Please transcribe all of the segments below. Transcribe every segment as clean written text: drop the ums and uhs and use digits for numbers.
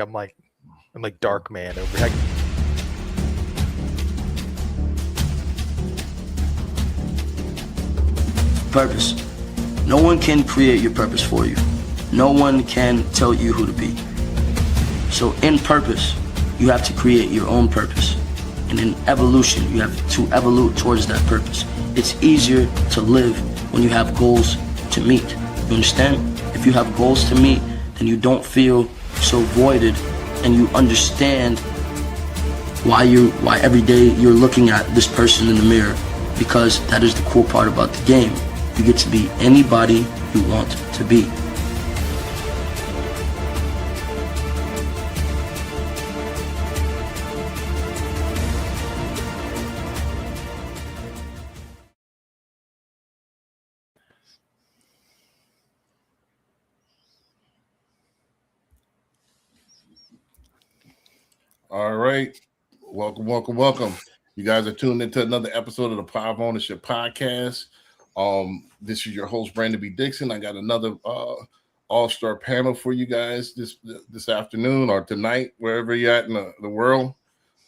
I'm like Dark Man over here. Purpose. No one can create your purpose for you. No one can tell you who to be. So in purpose, you have to create your own purpose. And in evolution, you have to evolve towards that purpose. It's easier to live when you have goals to meet. You understand? If you have goals to meet, then you don't feel so voided, and you understand why every day you're looking at this person in the mirror, because that is the cool part about the game. You get to be anybody you want to be. All right. Welcome. You guys are tuned into another episode of the Power of Ownership Podcast. This is your host, Brandon B. Dixon. I got another all-star panel for you guys this afternoon or tonight, wherever you're at in the world.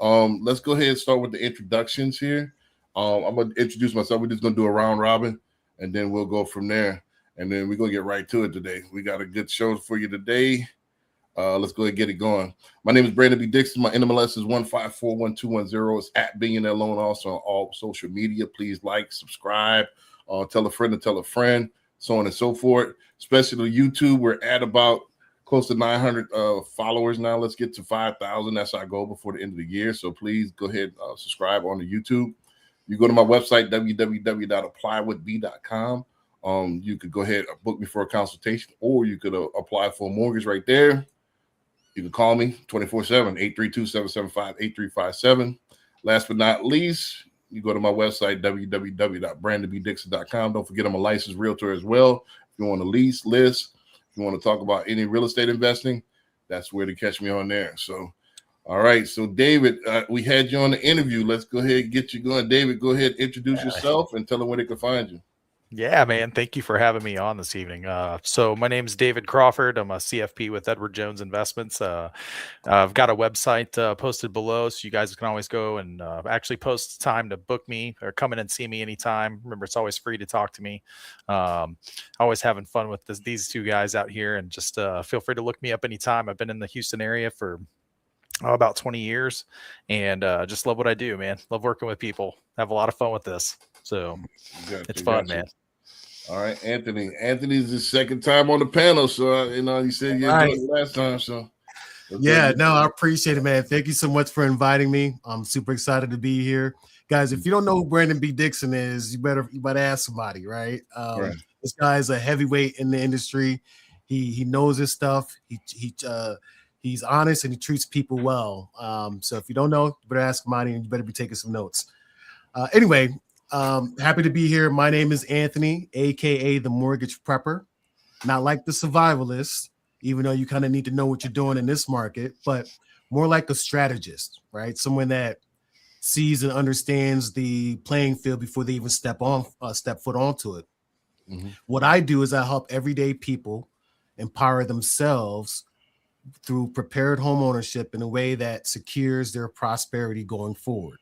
Let's go ahead and start with the introductions here. I'm going to introduce myself. We're just going to do a round robin, and then we'll go from there. And then we're going to get right to it today. We got a good show for you today. Let's go ahead and get it going. My name is Brandon B. Dixon. My NMLS is 1541210. It's at Billionaire Loan, also on all social media. Please like, subscribe, tell a friend to tell a friend, so on and so forth. Especially YouTube, we're at about close to 900 followers now. Let's get to 5,000. That's our goal before the end of the year. So please go ahead and subscribe on the YouTube. You go to my website, www.applywithb.com. You could go ahead and book me for a consultation, or you could apply for a mortgage right there. You can call me 24/7, 832-775-8357. Last but not least, you go to my website, www.brandonbdixon.com. Don't forget I'm a licensed realtor as well. If you want to lease, list, if you want to talk about any real estate investing, that's where to catch me on there. So, all right. So, David, we had you on the interview. Let's go ahead and get you going. David, go ahead, introduce yourself and tell them where they can find you. Yeah, man. Thank you for having me on this evening. So my name is David Crawford. I'm a CFP with Edward Jones Investments. I've got a website posted below, so you guys can always go and actually post time to book me or come in and see me anytime. Remember, it's always free to talk to me. Always having fun with these two guys out here, and just feel free to look me up anytime. I've been in the Houston area for about 20 years, and just love what I do, man. Love working with people. Have a lot of fun with this. So it's fun, man. All right, Anthony. Anthony's the second time on the panel, so you said you enjoyed it last time. So yeah, no, I appreciate it, man. Thank you so much for inviting me. I'm super excited to be here, guys. If you don't know who Brandon B. Dixon is, you better ask somebody, right? Right. This guy is a heavyweight in the industry. He knows his stuff. He's honest and he treats people well. So if you don't know, you better ask somebody, and you better be taking some notes. Anyway. Happy to be here. My name is Anthony, aka the Mortgage Prepper. Not like the survivalist, even though you kind of need to know what you're doing in this market, but more like a strategist, right? Someone that sees and understands the playing field before they even step foot onto it. Mm-hmm. What I do is I help everyday people empower themselves through prepared home ownership in a way that secures their prosperity going forward.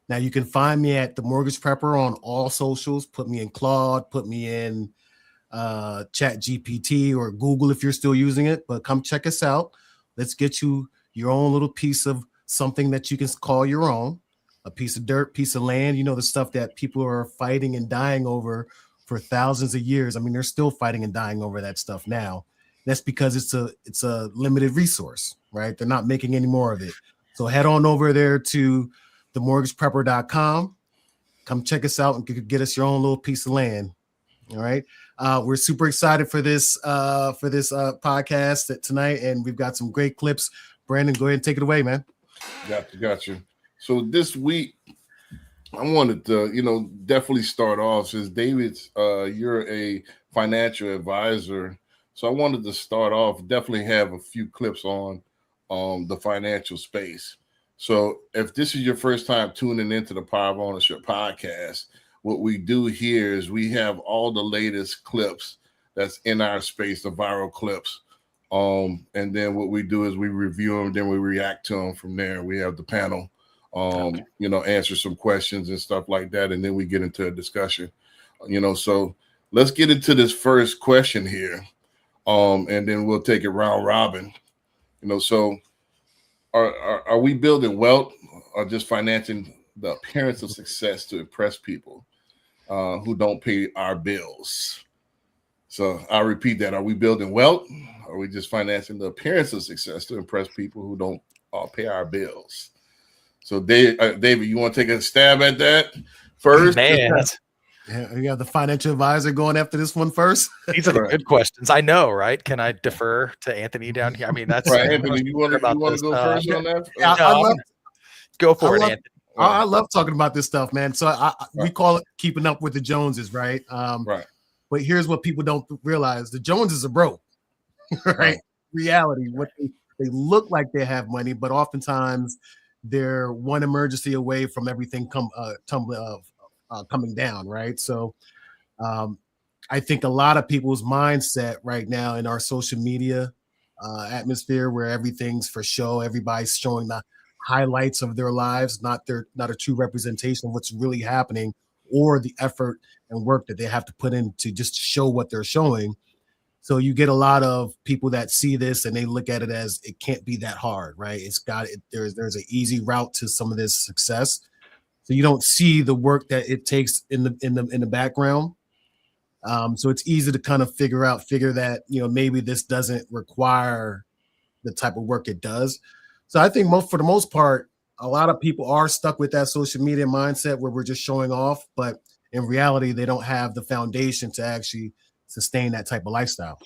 Now, you can find me at The Mortgage Prepper on all socials. Put me in Claude, put me in ChatGPT or Google if you're still using it. But come check us out. Let's get you your own little piece of something that you can call your own, a piece of dirt, piece of land, the stuff that people are fighting and dying over for thousands of years. I mean, they're still fighting and dying over that stuff now. That's because it's a limited resource, right? They're not making any more of it. So head on over there to themortgageprepper.com. Come check us out and get us your own little piece of land. All right. We're super excited for this podcast tonight, and we've got some great clips. Brandon, go ahead and take it away, man. Got you. So this week, I wanted to, definitely start off, since David's, you're a financial advisor. So I wanted to start off, definitely have a few clips on the financial space. So if this is your first time tuning into the Power of Ownership Podcast, what we do here is we have all the latest clips that's in our space, the viral clips And then what we do is we review them, then we react to them from there. We have the panel, answer some questions and stuff like that, and then we get into a discussion. So let's get into this first question here, and then we'll take it round robin. So are we building wealth or just financing the appearance of success to impress people who don't pay our bills? So I'll repeat that. Are we building wealth? Or are we just financing the appearance of success to impress people who don't pay our bills? So David, you want to take a stab at that first? Man, Yeah, you have the financial advisor going after this one first. these are the good questions. I know, right? Can I defer to Anthony down here? I mean, that's right. Anthony, you want to go first on that? Go for it, Anthony. I love talking about this stuff, man. So we call it keeping up with the Joneses, right? Right. But here's what people don't realize: the Joneses are broke, right? Reality, what they look like they have money, but oftentimes they're one emergency away from everything coming down, right? So I think a lot of people's mindset right now in our social media atmosphere, where everything's for show, everybody's showing the highlights of their lives, not a true representation of what's really happening, or the effort and work that they have to put in to just show what they're showing. So you get a lot of people that see this and they look at it as it can't be that hard, right? There's an easy route to some of this success. So you don't see the work that it takes in the background. So it's easy to kind of figure that, maybe this doesn't require the type of work it does. So I think for the most part, a lot of people are stuck with that social media mindset where we're just showing off, but in reality, they don't have the foundation to actually sustain that type of lifestyle.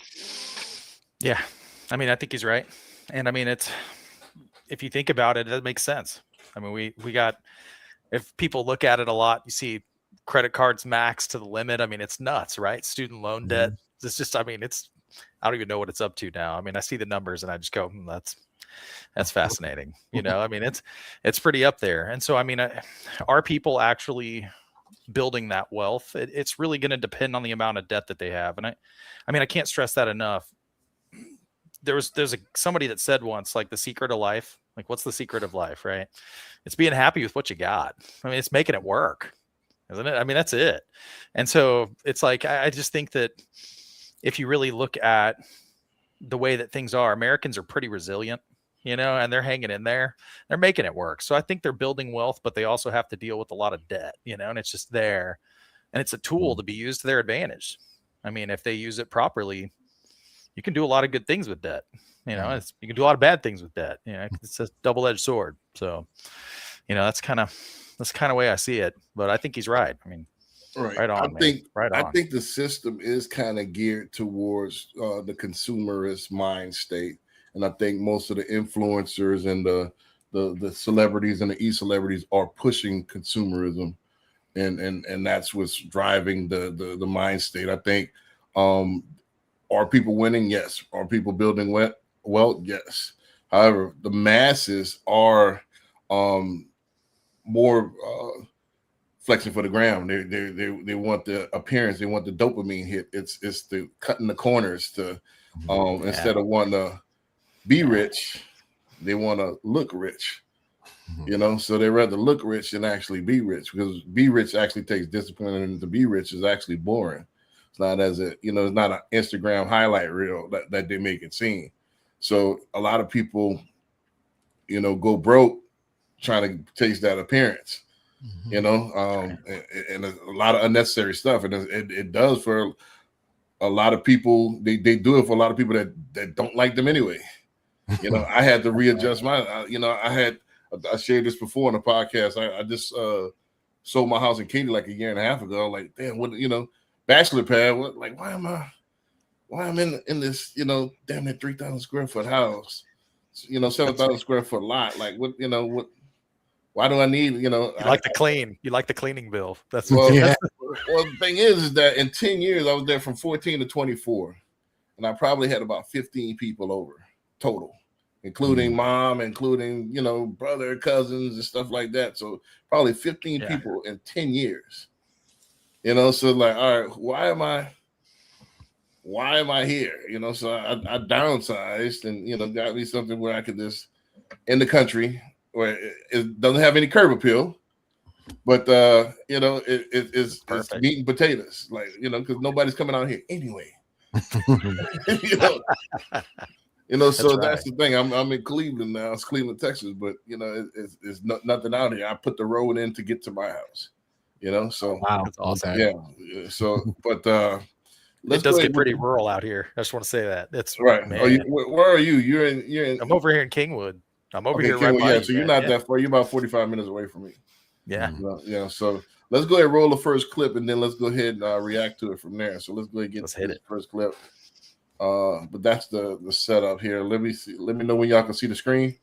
Yeah. I mean, I think he's right. And I mean, if you think about it, it makes sense. I mean, we got, if people look at it a lot, you see credit cards max to the limit. I mean, it's nuts, right? Student loan debt. It's just, I mean, I don't even know what it's up to now. I mean, I see the numbers and I just go, that's fascinating. I mean, it's pretty up there. And so, I mean, are people actually building that wealth? It's really going to depend on the amount of debt that they have. And I mean, I can't stress that enough. There's somebody that said once, like, the secret of life, like, what's the secret of life, right? It's being happy with what you got. I mean, it's making it work, isn't it? I mean, that's it. And so it's like, I just think that if you really look at the way that things are, Americans are pretty resilient, and they're hanging in there. They're making it work. So I think they're building wealth, but they also have to deal with a lot of debt, and it's just there. And it's a tool to be used to their advantage. I mean, if they use it properly, you can do a lot of good things with debt. You can do a lot of bad things with debt. It's a double-edged sword. So, that's kind of the way I see it. But I think he's right. I mean, right on. I think the system is kind of geared towards the consumerist mind state. And I think most of the influencers and the celebrities and the e-celebrities are pushing consumerism, and that's what's driving the mind state. I think, are people winning? Yes. Are people building wealth? Yes. However, the masses are more flexing for the gram. They want the appearance. They want the dopamine hit. It's the cutting the corners to instead of wanting to be rich, they want to look rich, so they rather look rich than actually be rich, because be rich actually takes discipline, and to be rich is actually boring. It's not it's not an Instagram highlight reel that they make it seem. So a lot of people, go broke trying to chase that appearance, and a lot of unnecessary stuff. And it does for a lot of people. They do it for a lot of people that don't like them anyway. I had to readjust my, I shared this before on the podcast. I just sold my house in Katy like a year and a half ago. Like, damn, what, bachelor pad, what, like, why am I in this, damn near 3,000 square foot house, 7,000 square foot lot. Like, what, why do I need, you like the cleaning bill. That's well, well, the thing is that in 10 years, I was there from 14 to 24, and I probably had about 15 people over total, including mom, including, brother, cousins, and stuff like that. So probably 15 people in 10 years, so like, all right, why am I why am I here? So I downsized and got me something where I could just in the country where it doesn't have any curb appeal, but it's meat and potatoes, like because nobody's coming out here anyway. So that's the thing. I'm in Cleveland now. It's Cleveland, Texas, but it's nothing out here. I put the road in to get to my house. So wow, that's awesome. Yeah. So, but it does get pretty rural out here. I just want to say that. It's right. Where are you? You're in. I'm over here in Kingwood. I'm over here Kingwood, right by so you're not that far. You're about 45 minutes away from me. Yeah. So let's go ahead and roll the first clip, and then let's go ahead and react to it from there. So let's go ahead and get the first clip. But that's the setup here. Let me see. Let me know when y'all can see the screen.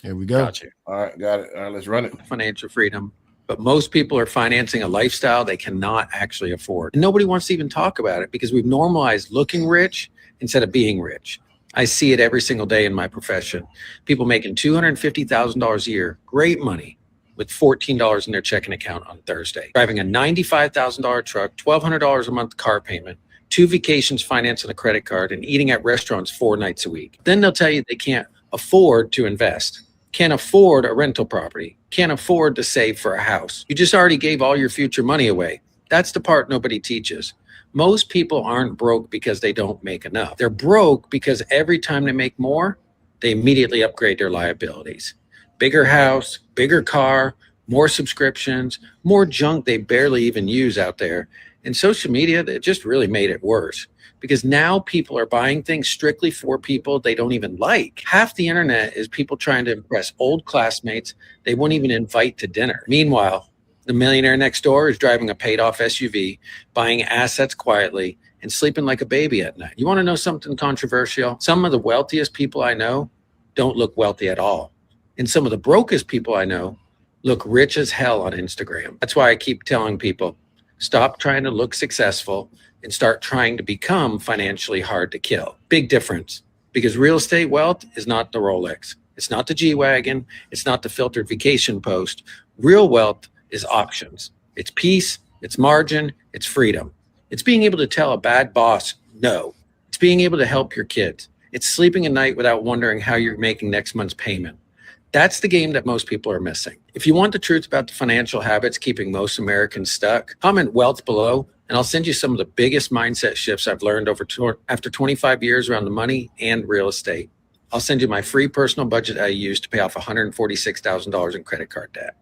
Here we go. Got you. All right, got it. All right, let's run it. Financial freedom. But most people are financing a lifestyle they cannot actually afford. And nobody wants to even talk about it because we've normalized looking rich instead of being rich. I see it every single day in my profession. People making $250,000 a year, great money, with $14 in their checking account on Thursday. Driving a $95,000 truck, $1,200 a month car payment, 2 vacations financed on a credit card, and eating at restaurants 4 nights a week. Then they'll tell you they can't afford to invest, can't afford a rental property, can't afford to save for a house. You just already gave all your future money away. That's the part nobody teaches. Most people aren't broke because they don't make enough. They're broke because every time they make more, they immediately upgrade their liabilities. Bigger house, bigger car, more subscriptions, more junk they barely even use out there. And social media, that just really made it worse because now people are buying things strictly for people they don't even like. Half the internet is people trying to impress old classmates they won't even invite to dinner. Meanwhile, the millionaire next door is driving a paid-off SUV, buying assets quietly, and sleeping like a baby at night. You want to know something controversial? Some of the wealthiest people I know don't look wealthy at all. And some of the brokest people I know look rich as hell on Instagram. That's why I keep telling people, stop trying to look successful and start trying to become financially hard to kill. Big difference, because real estate wealth is not the Rolex. It's not the G-Wagon. It's not the filtered vacation post. Real wealth is options. It's peace, it's margin, it's freedom. It's being able to tell a bad boss no. It's being able to help your kids. It's sleeping at night without wondering how you're making next month's payment. That's the game that most people are missing. If you want the truth about the financial habits keeping most Americans stuck, comment wealth below, and I'll send you some of the biggest mindset shifts I've learned after 25 years around the money and real estate. I'll send you my free personal budget I used to pay off $146,000 in credit card debt.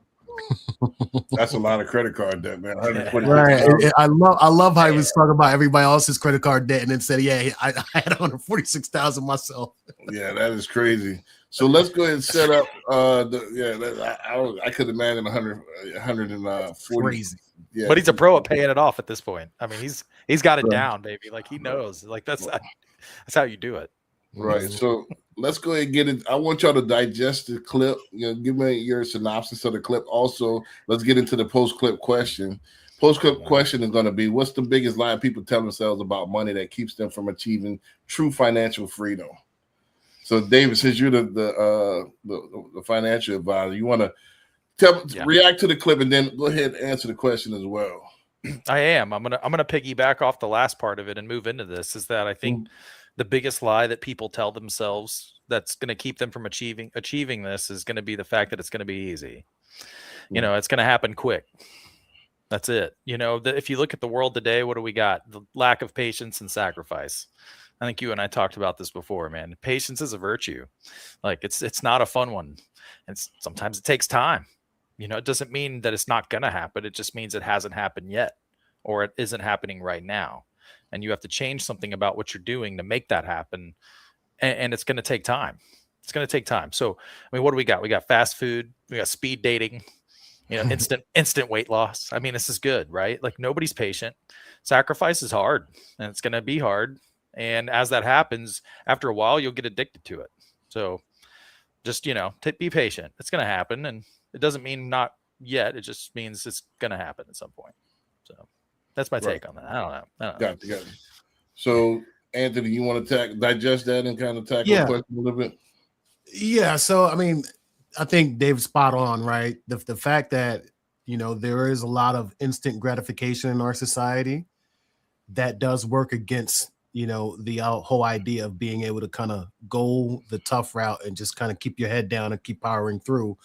That's a lot of credit card debt, man. Right. I love how he was talking about everybody else's credit card debt and then said, yeah, I had 146,000 myself. Yeah, that is crazy. So let's go ahead and set up. I could imagine 140. Crazy. Yeah, but he's a pro at paying it off at this point. I mean, he's got it down, baby. Like he knows. Like that's how you do it. Right. So let's go ahead and get it. I want y'all to digest the clip. Give me your synopsis of the clip. Also, let's get into the post-clip question. Post-clip question is going to be, what's the biggest lie people tell themselves about money that keeps them from achieving true financial freedom? So, David, since you're the financial advisor, you want to react to the clip and then go ahead and answer the question as well. I am. I'm gonna piggyback off the last part of it and move into this. Is that I think the biggest lie that people tell themselves that's going to keep them from achieving this is going to be the fact that it's going to be easy. It's going to happen quick. That's it. If you look at the world today, what do we got? The lack of patience and sacrifice. I think you and I talked about this before, man. Patience is a virtue. Like it's not a fun one. And sometimes it takes time. It doesn't mean that it's not going to happen. It just means it hasn't happened yet, or it isn't happening right now. And you have to change something about what you're doing to make that happen. And it's going to take time. It's going to take time. So, I mean, what do we got? We got fast food. We got speed dating, instant weight loss. I mean, this is good, right? Like nobody's patient. Sacrifice is hard and it's going to be hard. And as that happens, after a while, you'll get addicted to it. So just, be patient. It's going to happen. And it doesn't mean not yet. It just means it's going to happen at some point. So that's my take on that. I don't know. Got you. So, Anthony, you want to digest that and kind of tackle the question a little bit? Yeah. So, I mean, I think Dave's spot on, right? The fact that, there is a lot of instant gratification in our society. that does work against, you know, the whole idea of being able to kind of go the tough route and just kind of keep your head down and keep powering through.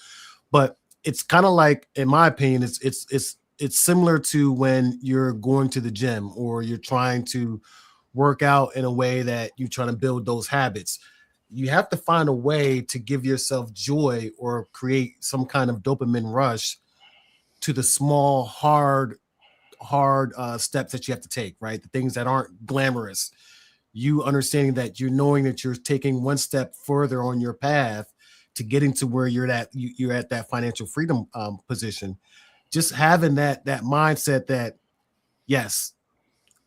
But it's kind of like, in my opinion, it's similar to when you're going to the gym or you're trying to work out in a way that you're trying to build those habits. You have to find a way to give yourself joy or create some kind of dopamine rush to the small, hard steps that you have to take, right? The things that aren't glamorous. You understanding that you're knowing that you're taking one step further on your path to getting to where you're at that financial freedom position. Just having that mindset that, yes,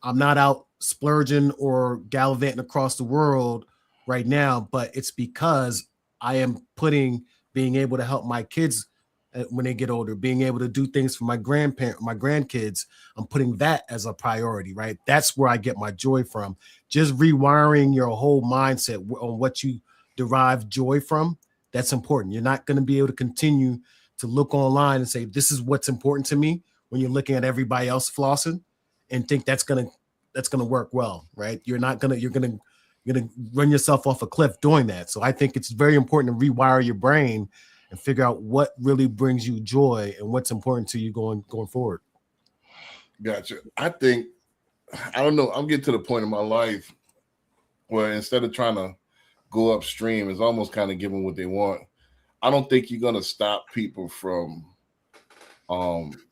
I'm not out splurging or gallivanting across the world right now, but it's because I am being able to help my kids when they get older, being able to do things for my grandkids. I'm putting that as a priority, right? That's where I get my joy from. Just rewiring your whole mindset on what you derive joy from. That's important. You're not going to be able to continue to look online and say, this is what's important to me, when you're looking at everybody else flossing and think that's going to work well, right? You're going to run yourself off a cliff doing that. So I think it's very important to rewire your brain and figure out what really brings you joy and what's important to you going forward. Gotcha. I don't know. I'm getting to the point in my life where instead of trying to go upstream, it's almost kind of giving what they want. I don't think you're going to stop people from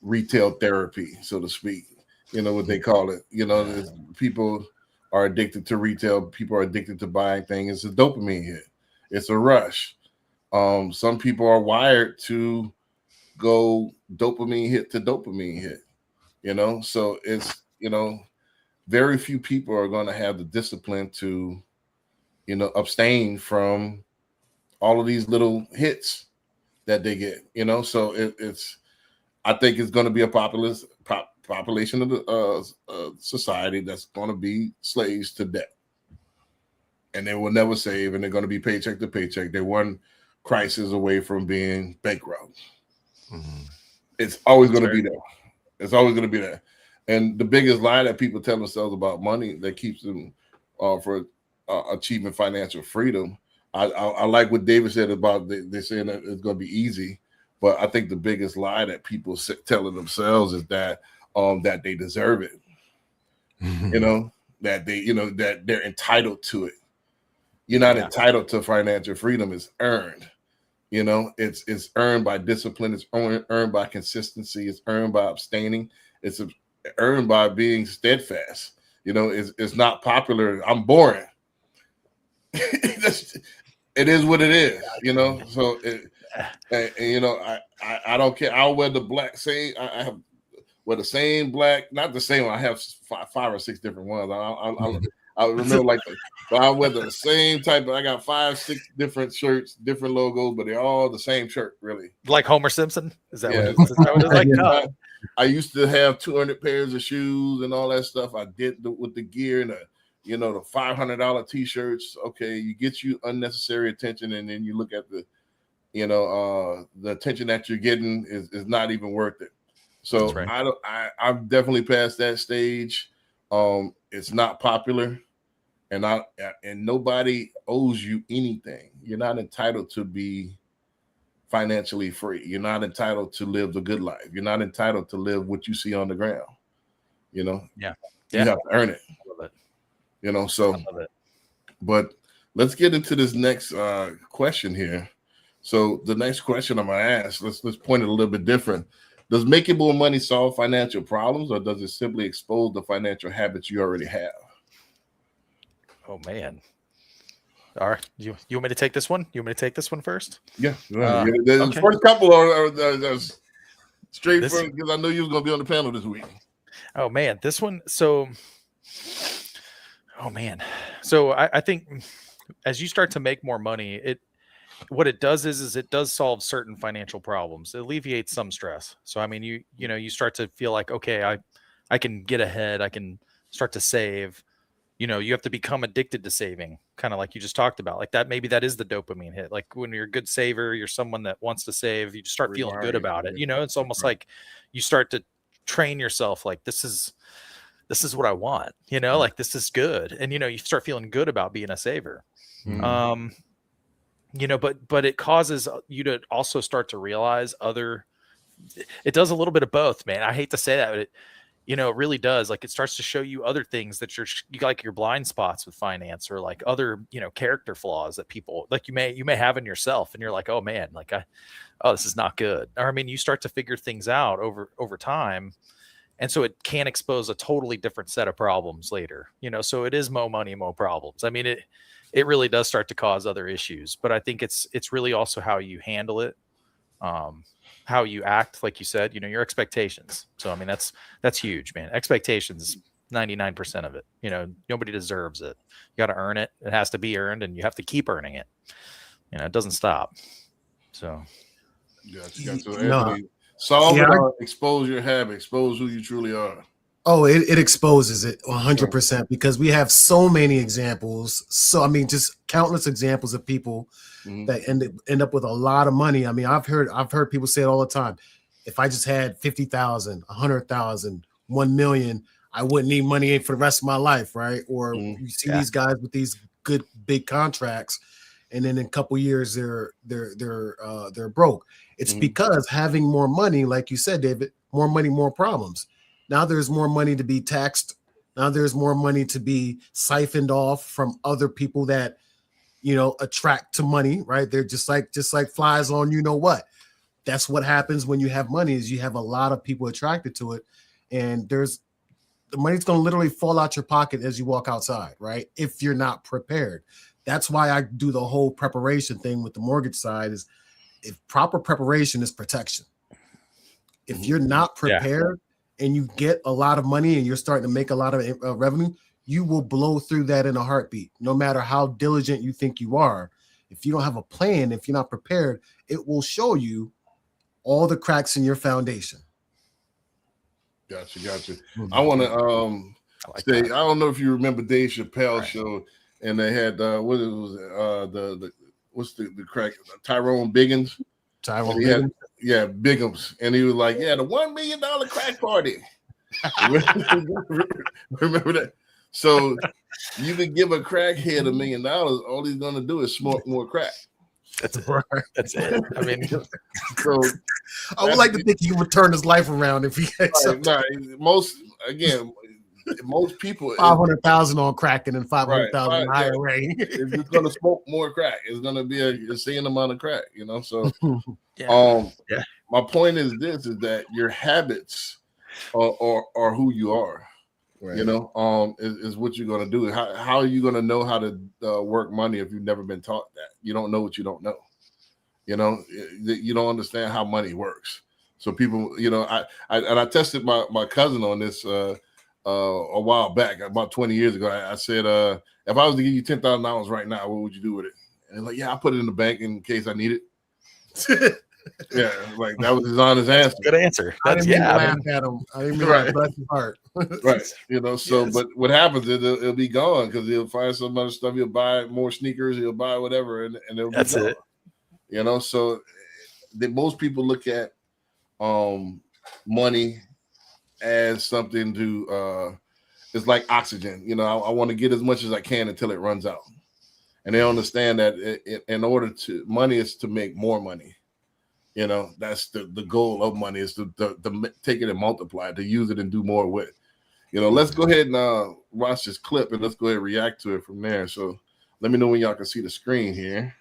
retail therapy, so to speak. You know what they call it. You know, people are addicted to retail. People are addicted to buying things. It's a dopamine hit. It's a rush. Some people are wired to go dopamine hit to dopamine hit. You know, so it's, you know, very few people are going to have the discipline to, you know, abstain from all of these little hits that they get, you know. So I think it's going to be a population of the society that's going to be slaves to debt, and they will never save, and they're going to be paycheck to paycheck. They're one crisis away from being bankrupt. Mm-hmm. It's always going to be there. It's always going to be there. And the biggest lie that people tell themselves about money that keeps them for achieving financial freedom. I like what David said about they saying that it's going to be easy, but I think the biggest lie that people telling themselves is that that they deserve it. Mm-hmm. You know, that they, you know, that they're entitled to it. You're not entitled to financial freedom. It's earned. You know, it's earned by discipline. It's earned by consistency. It's earned by abstaining. It's earned by being steadfast. You know, it's not popular. I'm boring. It is what it is, you know. So, and, you know, I don't care. I'll wear the black same. I have wear the same black, not the same one. I have five or six different ones. I remember like, but I wear the same type. I got 5-6 different shirts, different logos, but they're all the same shirt, really. Like Homer Simpson? Is that what it's like? No. I used to have 200 pairs of shoes and all that stuff. I did with the gear and the $500 t-shirts. Okay, you get you unnecessary attention, and then you look at the, you know, the attention that you're getting is not even worth it. So right. I'm definitely past that stage. It's not popular, and nobody owes you anything. You're not entitled to be financially free. You're not entitled to live the good life. You're not entitled to live what you see on the ground. You know, you have to earn it. You know, so, but let's get into this next question here. So the next question I'm gonna ask, let's point it a little bit different. Does making more money solve financial problems, or does it simply expose the financial habits you already have? Oh man. All right, you want me to take this one? You want me to take this one first? Yeah. The okay. First couple are straight from, because I knew you was gonna be on the panel this week. Oh man, this one. So, so I think as you start to make more money, what it does is it does solve certain financial problems. It alleviates some stress. So I mean, you start to feel like, okay, I can get ahead. I can start to save. You know, you have to become addicted to saving, kind of like you just talked about. Like that, maybe that is the dopamine hit. Like when you're a good saver, you're someone that wants to save, you just start feeling good about it. You know, it's almost like you start to train yourself. Like this is this is what I want, like this is good. And, you start feeling good about being a saver. Mhm. But it causes you to also start to realize it does a little bit of both, man. I hate to say that, but it really does. Like, it starts to show you other things that you like, your blind spots with finance, or like other, character flaws that people like you may have in yourself. And you're like, oh man, like this is not good. Or, I mean, you start to figure things out over time. And so it can expose a totally different set of problems later, so it is more money, more problems. I mean, it really does start to cause other issues, but I think it's really also how you handle it, how you act, like you said, your expectations. So, I mean, that's huge, man. Expectations, 99% of it, nobody deserves it. You got to earn it. It has to be earned, and you have to keep earning it. It doesn't stop. So, Gotcha. So, No. Anthony, solve Yeah, it or expose your habit, expose who you truly are. Oh, it exposes it 100% because we have so many examples. So, I mean, just countless examples of people Mhm. that end up with a lot of money. I mean, I've heard people say it all the time. If I just had 50,000, 100,000, 1 million, I wouldn't need money for the rest of my life, right? Or Mhm. you see Yeah. these guys with these good big contracts, and then in a couple years they're broke. It's Mhm. because having more money, like you said, David, more money, more problems. Now there's more money to be taxed. Now there's more money to be siphoned off from other people that attract to money, right? They're just like flies on what. That's what happens when you have money, is you have a lot of people attracted to it, and the money's going to literally fall out your pocket as you walk outside, right? If you're not prepared. That's why I do the whole preparation thing with the mortgage side. Is if proper preparation is protection. If you're not prepared and you get a lot of money and you're starting to make a lot of revenue, you will blow through that in a heartbeat, no matter how diligent you think you are. If you don't have a plan, if you're not prepared, it will show you all the cracks in your foundation. Gotcha. I want to say, that. I don't know if you remember Dave Chappelle show, and they had what's the crack, Tyrone Biggins. Tyrone And he had- Biggins. Yeah, Biggums, and he was like, "Yeah, the $1 million crack party." Remember that? So you could give a crackhead $1 million. All he's gonna do is smoke more crack. That's it. Right. That's it. I mean, So I would like to think he would turn his life around if he had most people, 500,000 on crack and then 500,000 Right, yeah. IRA. if it's gonna smoke more crack, it's gonna be a same amount of crack. So yeah. my point is that your habits are who you are. Right. Is what you're gonna do. How are you gonna know how to work money if you've never been taught that? You don't know what you don't know. You don't understand how money works. So people, I tested my cousin on this a while back, about 20 years ago. I said, if I was to give you $10,000 right now, what would you do with it? And like, yeah, I'll put it in the bank in case I need it. Yeah, like that was his honest answer. Good answer. I That's didn't mean to I laugh mean, at him. I didn't mean Right. to bless his heart. Right. So, Yes. but what happens is it'll be gone because he'll find some other stuff. He'll buy more sneakers. He'll buy whatever, and it'll be That's gone. it. So most people look at money as something to it's like oxygen. I want to get as much as I can until it runs out, and they understand that in order to money is to make more money. That's the goal of money, is to take it and multiply it, to use it and do more with. Let's go ahead and watch this clip, and let's go ahead and react to it from there. So let me know when y'all can see the screen here.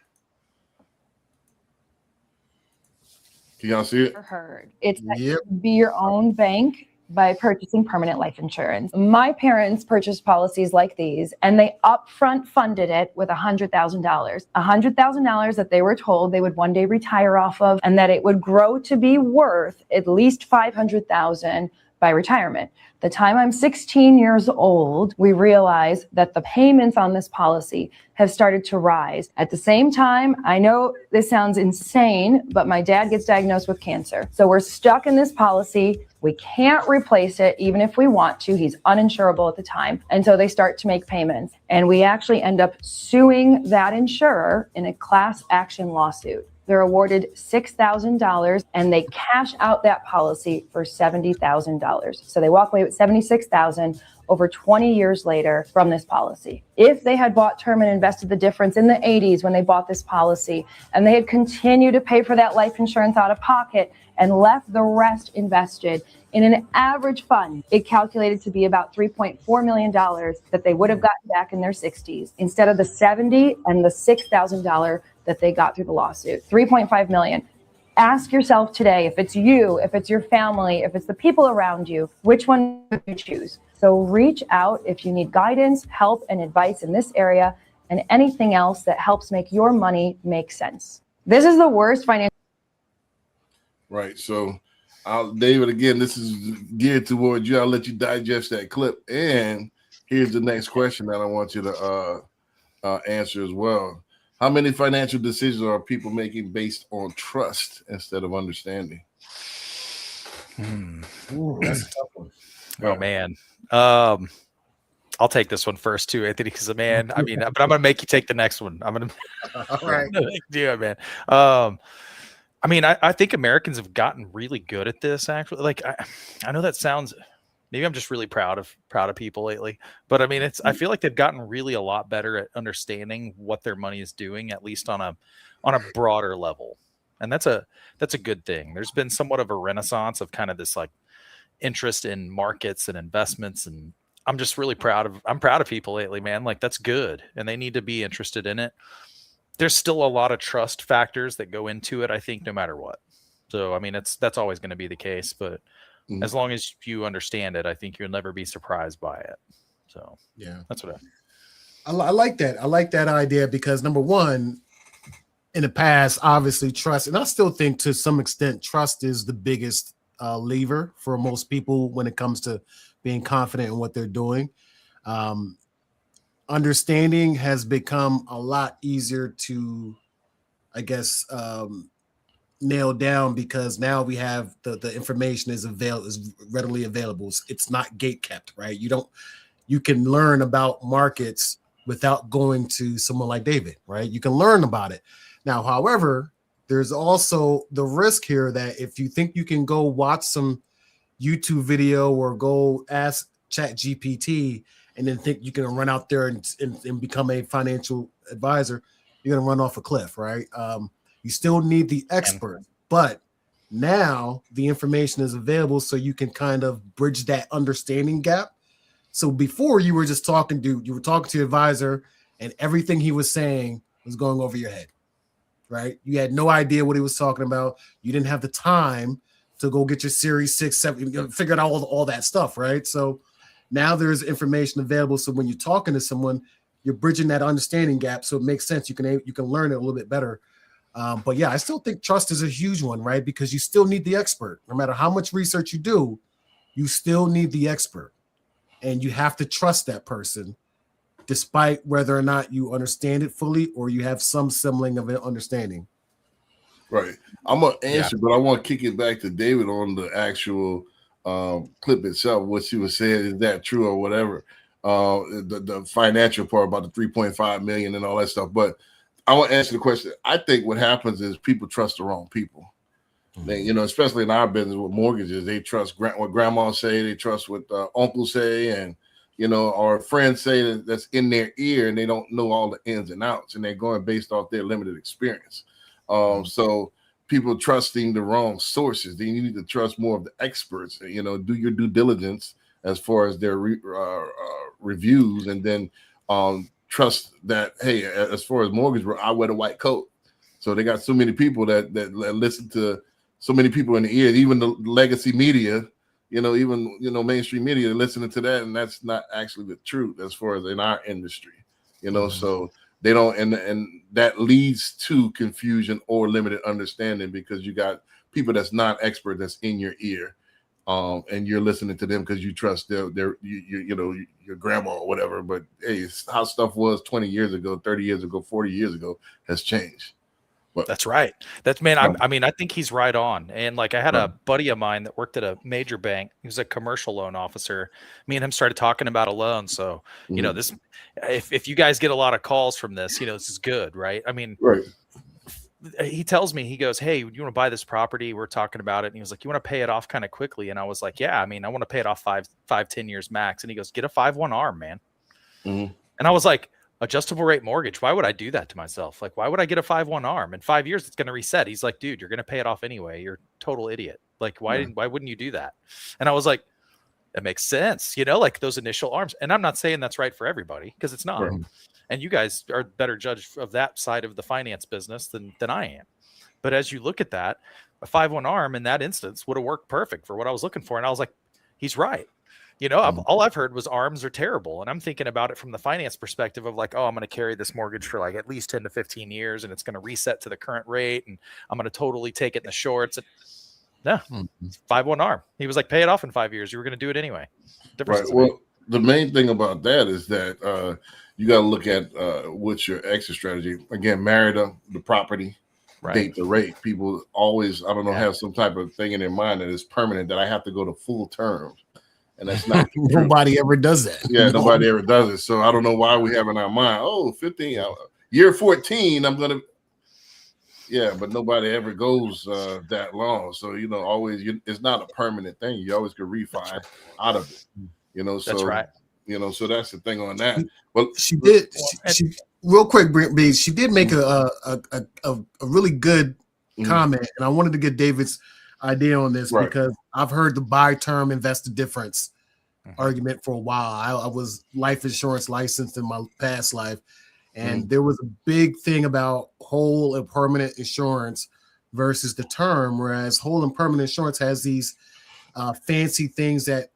Can y'all see it? Heard. It's that Yep. you be your own bank by purchasing permanent life insurance. My parents purchased policies like these, and they upfront funded it with $100,000. $100,000 that they were told they would one day retire off of, and that it would grow to be worth at least $500,000 by retirement. The time I'm 16 years old, we realize that the payments on this policy have started to rise. At the same time, I know this sounds insane, but my dad gets diagnosed with cancer. So we're stuck in this policy. We can't replace it, even if we want to. He's uninsurable at the time. And so they start to make payments. And we actually end up suing that insurer in a class action lawsuit. they're awarded $6,000 and they cash out that policy for $70,000. So they walk away with $76,000 over 20 years later from this policy. If they had bought term and invested the difference in the 80s when they bought this policy, and they had continued to pay for that life insurance out of pocket and left the rest invested in an average fund, it calculated to be about $3.4 million that they would have gotten back in their 60s instead of the $70,000 and the $6,000 that they got through the lawsuit. $3.5 million. Ask yourself today, if it's you, if it's your family, if it's the people around you, which one would you choose? So reach out if you need guidance, help, and advice in this area and anything else that helps make your money make sense. This is the worst financial. Right. So, David, again, this is geared towards you. I'll let you digest that clip. And here's the next question that I want you to answer as well. How many financial decisions are people making based on trust instead of understanding? Ooh, that's a tough one. Oh man. I'll take this one first too, Anthony, because man, I mean, but I'm gonna make you take the next one. I'm gonna All right. do it, man. I mean, I think Americans have gotten really good at this, actually. Like I know that sounds, maybe I'm just really proud of people lately, but I mean, I feel like they've gotten really a lot better at understanding what their money is doing, at least on a broader level. And that's a good thing. There's been somewhat of a renaissance of kind of this like interest in markets and investments, and I'm just really proud of people lately, man. Like that's good, and they need to be interested in it. There's still a lot of trust factors that go into it, I think, no matter what. So I mean, that's always going to be the case, but as long as you understand it, I think you'll never be surprised by it. So yeah, that's what I like that. I like that idea because number one, in the past, obviously trust, and I still think to some extent trust is the biggest lever for most people when it comes to being confident in what they're doing. Understanding has become a lot easier to, I guess, nail down because now we have the information is readily available. It's not gate kept, right? You can learn about markets without going to someone like David, right? You can learn about it. Now, however, there's also the risk here that if you think you can go watch some YouTube video or go ask ChatGPT and then think you can run out there and become a financial advisor, you're going to run off a cliff, right? You still need the expert, but now the information is available so you can kind of bridge that understanding gap. So before you were just talking to your advisor and everything he was saying was going over your head, right? You had no idea what he was talking about. You didn't have the time to go get your Series 6, 7, figure out all that stuff, right? So now there's information available. So when you're talking to someone, you're bridging that understanding gap. So it makes sense. You can learn it a little bit better. But yeah, I still think trust is a huge one, right? Because you still need the expert. No matter how much research you do, you still need the expert. And you have to trust that person, despite whether or not you understand it fully or you have some sibling of an understanding. Right. I'm going to answer, but I want to kick it back to David on the actual clip itself, what she was saying, is that true or whatever, the financial part about the 3.5 million and all that stuff. But I want to answer the question. I think what happens is people trust the wrong people. They, especially in our business with mortgages, they trust what grandma say, they trust what uncle say, and or friends say that's in their ear, and they don't know all the ins and outs, and they're going based off their limited experience. So people trusting the wrong sources. Then you need to trust more of the experts. Do your due diligence as far as their reviews, and then trust that, hey, as far as mortgage, I wear the white coat. So they got so many people that listen to so many people in the ear, even the legacy media, even mainstream media listening to that, and that's not actually the truth as far as in our industry, so they don't, and that leads to confusion or limited understanding because you got people that's not expert that's in your ear, and you're listening to them because you trust their your grandma or whatever. But hey, how stuff was 20 years ago, 30 years ago, 40 years ago has changed. But That's right. I think he's right on. And like I had a buddy of mine that worked at a major bank. He was a commercial loan officer. Me and him started talking about a loan. So, this, if you guys get a lot of calls from this, this is good, right? I mean, right. he tells me, he goes, "Hey, you want to buy this property? We're talking about it." And he was like, "You want to pay it off kind of quickly?" And I was like, "Yeah, I mean, I want to pay it off 10 years max." And he goes, "Get a 5/1 ARM, man." Mhm. And I was like, adjustable rate mortgage. Why would I do that to myself? Like, why would I get a 5/1 ARM? In 5 years, it's going to reset. He's like, "Dude, you're going to pay it off anyway. You're a total idiot. Like, why wouldn't you do that?" And I was like, that makes sense. Like those initial ARMs. And I'm not saying that's right for everybody, because it's not. Right. And you guys are better judge of that side of the finance business than I am. But as you look at that, a 5/1 ARM in that instance would have worked perfect for what I was looking for. And I was like, he's right. All I've heard was ARMs are terrible. And I'm thinking about it from the finance perspective of like, oh, I'm going to carry this mortgage for like at least 10 to 15 years, and it's going to reset to the current rate, and I'm going to totally take it in the shorts. And no, 5/1 ARM. He was like, pay it off in 5 years. You were going to do it anyway. Right. Well, the main thing about that is that you got to look at what's your exit strategy. Again, marry the property, date the rate. People always, I don't know, have some type of thing in their mind that is permanent, that I have to go to full terms. And that's not nobody ever does that. Yeah, nobody ever does it. So I don't know why we have in our mind, 15, year 14, I'm going to. Yeah, but nobody ever goes that long. So, always, it's not a permanent thing. You always can refi out of it, So that's right. So that's the thing on that. Well, she did. She real quick, B, she did make a really good comment, and I wanted to get David's idea on this because I've heard the buy term, invest the difference argument for a while. I was life insurance licensed in my past life, and there was a big thing about whole and permanent insurance versus the term, whereas whole and permanent insurance has these fancy things that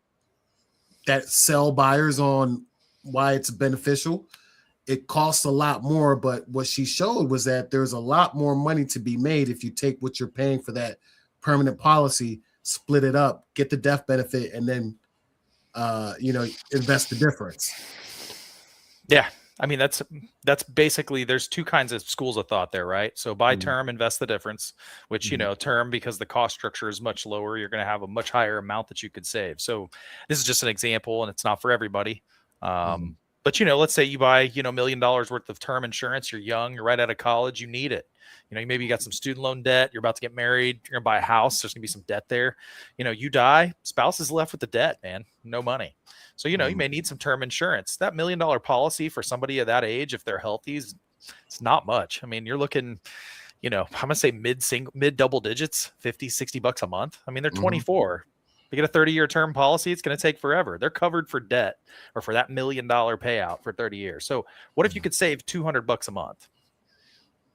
sell buyers on why it's beneficial. It costs a lot more, but what she showed was that there's a lot more money to be made if you take what you're paying for that permanent policy, split it up, get the death benefit, and then invest the difference. Yeah. I mean, that's basically, there's two kinds of schools of thought there, right? So buy term, invest the difference, which, term, because the cost structure is much lower, you're going to have a much higher amount that you could save. So this is just an example, and it's not for everybody. But, let's say you buy, $1 million worth of term insurance. You're young, you're right out of college, you need it. Maybe you got some student loan debt, you're about to get married, you're going to buy a house, there's going to be some debt there. You die, spouse is left with the debt, man, no money. So, you may need some term insurance. That $1 million policy for somebody of that age, if they're healthy, it's not much. I mean, you're looking, I'm going to say mid double digits, $50-$60 a month. I mean, they're 24. They get a 30-year term policy, it's going to take forever. They're covered for debt or for that $1 million payout for 30 years. So what if you could save $200 a month?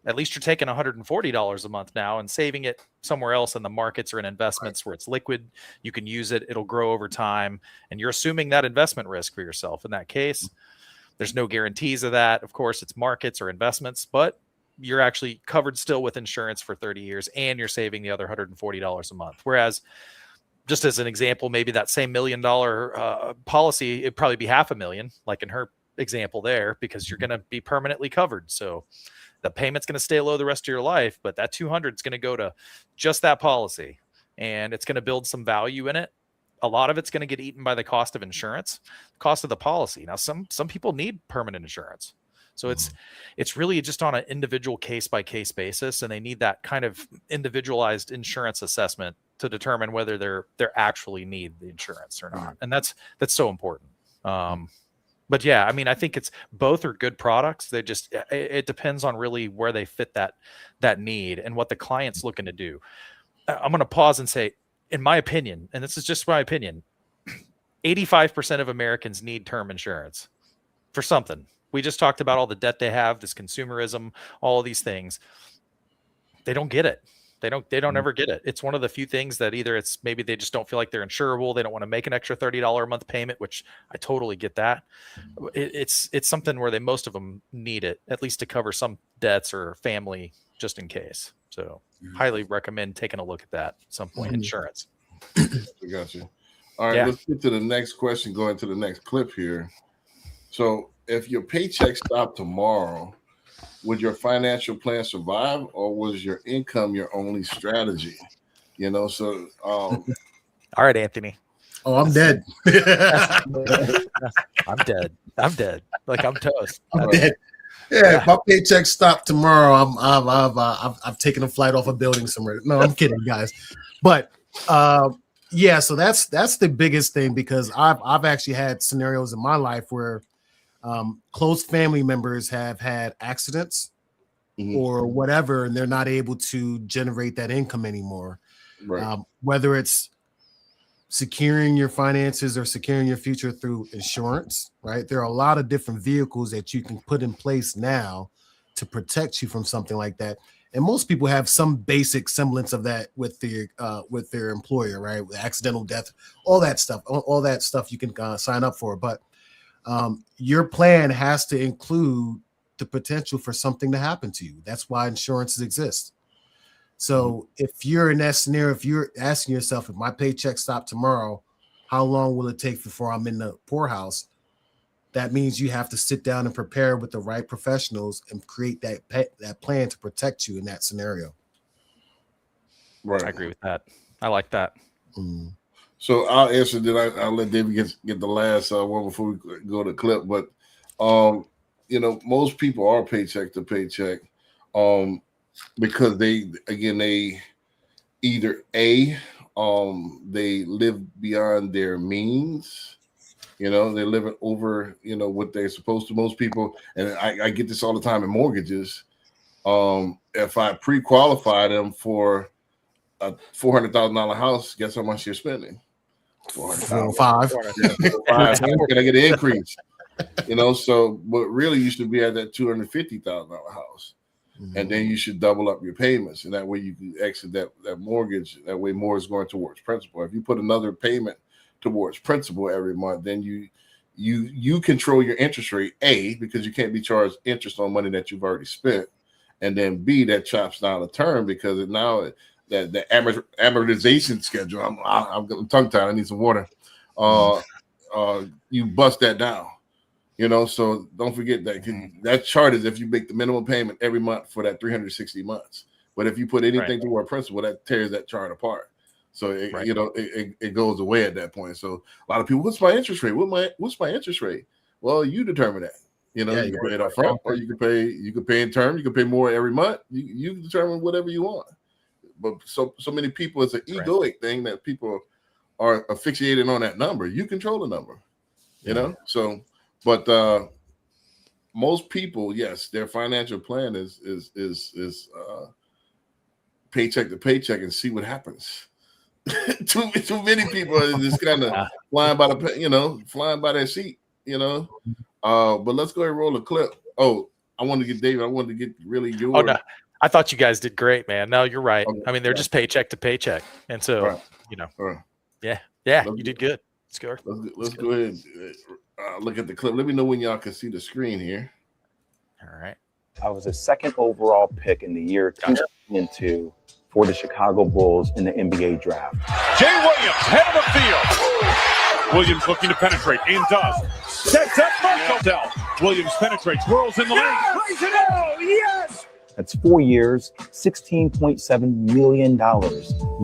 At least you're taking $140 a month now and saving it somewhere else in the markets or in investments where it's liquid. You can use it. It'll grow over time. And you're assuming that investment risk for yourself. In that case, there's no guarantees of that. Of course, it's markets or investments, but you're actually covered still with insurance for 30 years and you're saving the other $140 a month. Whereas, just as an example, maybe that same $1 million policy, it'd probably be $500,000, like in her example there, because you're going to be permanently covered. So the payment's going to stay low the rest of your life, but that 200 is going to go to just that policy, and it's going to build some value in it. A lot of it's going to get eaten by the cost of insurance, the cost of the policy. Now, some people need permanent insurance. So it's really just on an individual case by case basis, and they need that kind of individualized insurance assessment to determine whether they're actually need the insurance or not. And that's so important. But yeah, I mean, I think both are good products. They just, it depends on really where they fit that need and what the client's looking to do. I'm going to pause and say, in my opinion, and this is just my opinion, 85% of Americans need term insurance for something. We just talked about all the debt they have, this consumerism, all of these things. They don't get it. They don't ever get it. It's one of the few things that either it's maybe they just don't feel like they're insurable. They don't want to make an extra $30 a month payment, which I totally get that. It's something where most of them need it, at least to cover some debts or family, just in case. So highly recommend taking a look at that at some point. Insurance. I got you. All right, let's get to the next question, going to the next clip here. So if your paycheck stopped tomorrow, would your financial plan survive, or was your income your only strategy? So all right, Anthony. Oh, I'm dead. I'm dead. Like, I'm toast. I'm dead. Yeah, if my paycheck stopped tomorrow, I've taken a flight off a building somewhere. No, I'm kidding, guys. But yeah, so that's the biggest thing, because I've actually had scenarios in my life where close family members have had accidents or whatever, and they're not able to generate that income anymore. Right. Whether it's securing your finances or securing your future through insurance, right? There are a lot of different vehicles that you can put in place now to protect you from something like that. And most people have some basic semblance of that with their employer, right? With accidental death, all that stuff you can sign up for. But your plan has to include the potential for something to happen to you. That's why insurances exist. So if you're in that scenario, if you're asking yourself, if my paycheck stopped tomorrow, how long will it take before I'm in the poorhouse? That means you have to sit down and prepare with the right professionals and create that plan to protect you in that scenario. Right. I agree with that. I like that. So I'll answer that. I'll let David get the last one before we go to the clip. But most people are paycheck to paycheck. Because they either they live beyond their means, they're living over, what they're supposed to. Most people, and I get this all the time in mortgages. If I pre-qualify them for a $400,000 house, guess how much you're spending? $405,000. Can I get an increase? So, but really, you should be at that $250,000 house. And then you should double up your payments, and that way you can exit that mortgage. That way more is going towards principal. If you put another payment towards principal every month, then you control your interest rate, A, because you can't be charged interest on money that you've already spent, and then B, that chops down the term, because now that the amortization schedule, I'm tongue-tied, I need some water, you bust that down. So don't forget that chart is if you make the minimum payment every month for that 360 months. But if you put anything toward principal, that tears that chart apart. So it goes away at that point. So a lot of people, what's my interest rate? What's my interest rate? Well, you determine that. You can pay it up front, or you can pay in term. You can pay more every month. You determine whatever you want. But so many people, it's an egoic thing that people are asphyxiated on that number. You control the number. So. But most people, yes, their financial plan is paycheck to paycheck and see what happens. too many people are just kind of flying by their seat, But let's go ahead and roll a clip. Oh, I wanted to get David. I wanted to get really your. Oh no, I thought you guys did great, man. No, you're right. I mean, they're just paycheck to paycheck, and so yeah, you did good. Let's go ahead. Look at the clip. Let me know when y'all can see the screen here. All right. I was a second overall pick in the year 2002 for the Chicago Bulls in the NBA draft. Jay Williams, head of the field. Williams looking to penetrate and does. Sets up Michael Dell. Williams penetrates, whirls in the lane. Plays it out. Yes. That's 4 years, $16.7 million.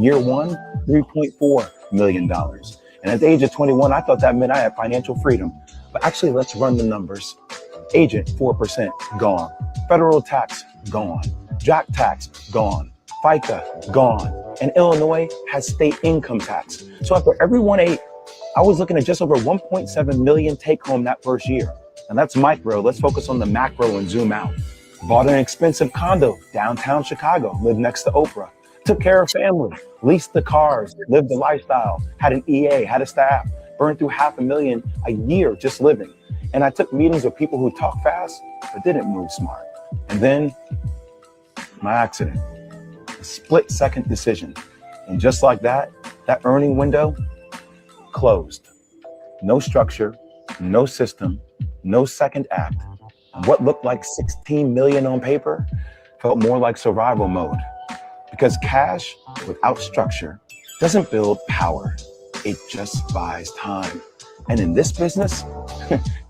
Year one, $3.4 million. And at the age of 21, I thought that meant I had financial freedom. But actually, let's run the numbers. Agent, 4%, gone. Federal tax, gone. Jock tax, gone. FICA, gone. And Illinois has state income tax. So after every 1.8, I was looking at just over 1.7 million take home that first year. And that's micro. Let's focus on the macro and zoom out. Bought an expensive condo downtown Chicago, lived next to Oprah. Took care of family, leased the cars, lived the lifestyle, had an EA, had a staff, burned through $500,000 a year just living. And I took meetings with people who talk fast, but didn't move smart. And then my accident, a split-second decision. And just like that, that earning window closed. No structure, no system, no second act. And what looked like 16 million on paper felt more like survival mode. Because cash without structure doesn't build power. It just buys time. And in this business,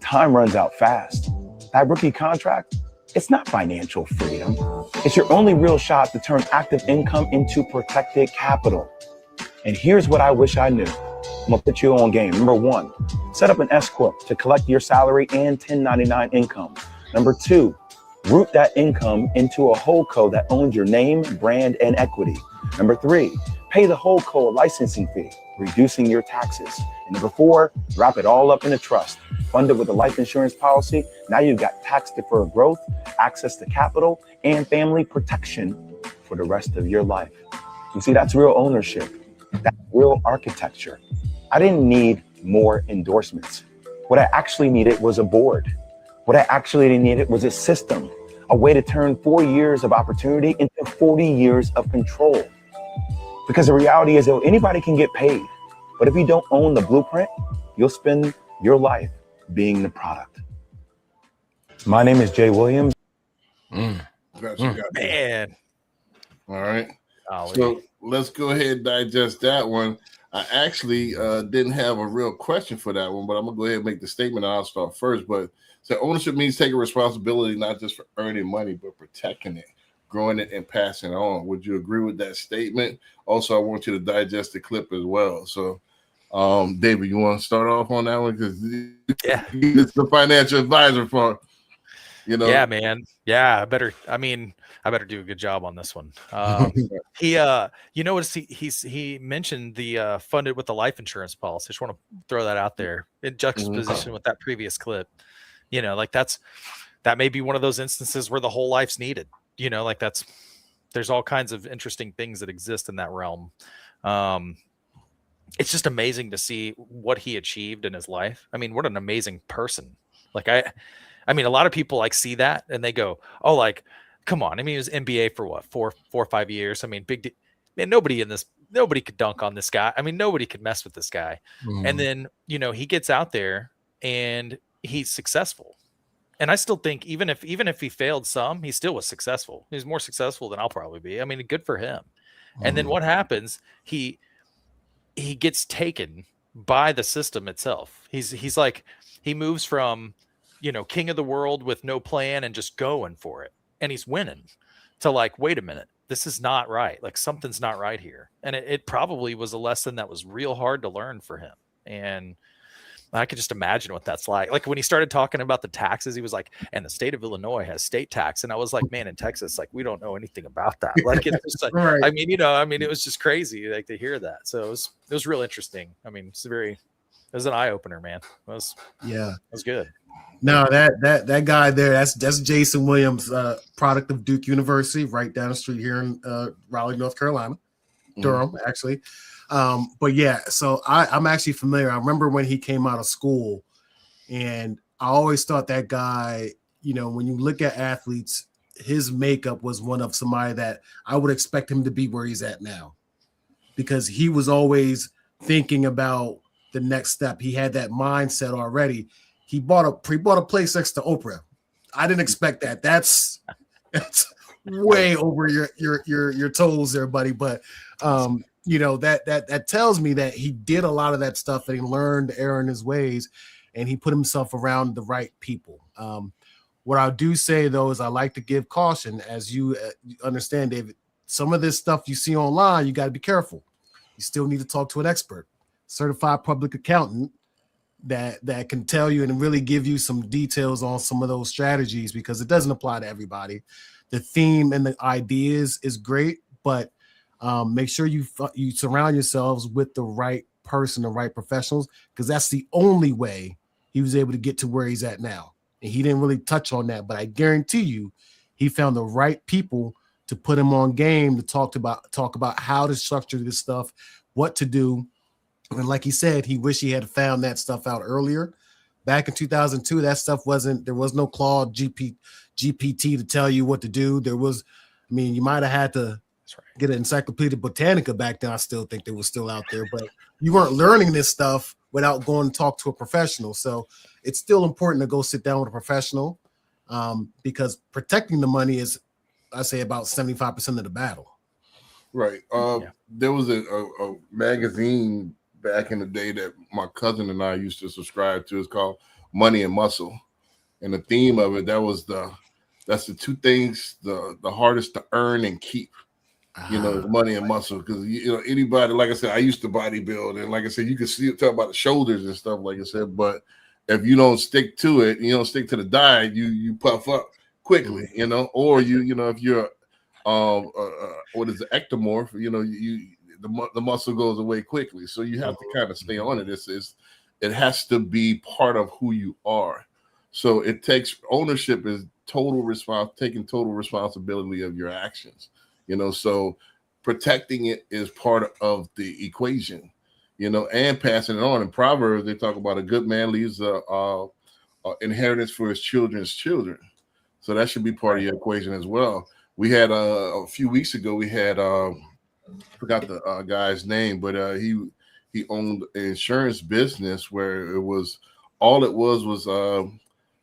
time runs out fast. That rookie contract, it's not financial freedom. It's your only real shot to turn active income into protected capital. And here's what I wish I knew. I'm gonna put you on game. Number one, set up an S-Corp to collect your salary and 1099 income. Number two, Root that income into a holdco that owns your name, brand, and equity. Number 3, pay the holdco a licensing fee, reducing your taxes. And number 4, wrap it all up in a trust. Funded with a life insurance policy, now you've got tax-deferred growth, access to capital, and family protection for the rest of your life. You see, that's real ownership. That's real architecture. I didn't need more endorsements. What I actually needed was a board. What I actually needed was a system, a way to turn 4 years of opportunity into 40 years of control. Because the reality is that anybody can get paid, but if you don't own the blueprint, you'll spend your life being the product. My name is Jay Williams. Gotcha. Man. All right. Golly. So let's go ahead and digest that one. I actually didn't have a real question for that one, but I'm gonna go ahead and make the statement. And I'll start first. But so ownership means taking responsibility not just for earning money, but protecting it, growing it, and passing it on. Would you agree with that statement? Also, I want you to digest the clip as well. So, David, you want to start off on that one because it's the financial advisor for, you know. Yeah, man. Yeah, I better do a good job on this one. He notice he mentioned the funded with the life insurance policy. I just want to throw that out there in juxtaposition with that previous clip. You know, like that may be one of those instances where the whole life's needed. You know, like there's all kinds of interesting things that exist in that realm. It's just amazing to see what he achieved in his life. I mean, what an amazing person. Like I mean, a lot of people like see that and they go, oh, like, come on. I mean, he was NBA for what, 4 or 5 years. I mean, man, nobody could dunk on this guy. I mean, nobody could mess with this guy. And then, you know, he gets out there and he's successful. And I still think even if he failed some, he still was successful. He was more successful than I'll probably be. I mean, good for him. And then what happens? He gets taken by the system itself. He's like, he moves from, you know, king of the world with no plan and just going for it. And he's winning to like, wait a minute, this is not right. Like something's not right here. And it probably was a lesson that was real hard to learn for him. And I could just imagine what that's like. Like when he started talking about the taxes, he was like, and the state of Illinois has state tax. And I was like, man, in Texas, like we don't know anything about that. Like it's just like, Right. I mean, it was just crazy like to hear that. So it was real interesting. I mean, it was an eye opener, man. It was good. No, that guy there, that's Jason Williams, product of Duke University, right down the street here in Raleigh, North Carolina, Durham, actually. But yeah, so I'm actually familiar. I remember when he came out of school, and I always thought that guy, you know, when you look at athletes, his makeup was one of somebody that I would expect him to be where he's at now, because he was always thinking about the next step. He had that mindset already. He bought a place next to Oprah. I didn't expect that. That's way over your toes there, buddy. But you know, that tells me that he did a lot of that stuff and he learned to err in his ways, and he put himself around the right people. What I do say though is I like to give caution, as you understand, David. Some of this stuff you see online, you got to be careful. You still need to talk to an expert, certified public accountant, that can tell you and really give you some details on some of those strategies, because it doesn't apply to everybody. The theme and the ideas is great, but make sure you surround yourselves with the right person, the right professionals, because that's the only way he was able to get to where he's at now. And he didn't really touch on that, but I guarantee you he found the right people to put him on game to talk about how to structure this stuff, what to do. And like he said, he wished he had found that stuff out earlier. Back in 2002, that stuff there was no Claude GPT to tell you what to do. You might have had to get an Encyclopedia Britannica back then. I still think they were still out there, but you weren't learning this stuff without going to talk to a professional. So it's still important to go sit down with a professional, because protecting the money is, I say, about 75% of the battle. Right. There was a magazine back in the day that my cousin and I used to subscribe to. It's called Money and Muscle, and the theme of it, that's the two things the hardest to earn and keep. You know, money and muscle, because you know anybody. Like I said, I used to bodybuild, and like I said, you can talk about the shoulders and stuff. Like I said, but if you don't stick to it, you don't stick to the diet, you puff up quickly, you know, or you know, if you're what is the ectomorph, you know, the muscle goes away quickly, so you have to kind of stay on it. It has to be part of who you are. So it takes ownership, is taking total responsibility of your actions, you know. So protecting it is part of the equation, you know, and passing it on. In Proverbs, they talk about a good man leaves a inheritance for his children's children. So that should be part of your equation as well. We had a few weeks ago, we had I forgot the guy's name, but he owned an insurance business where it was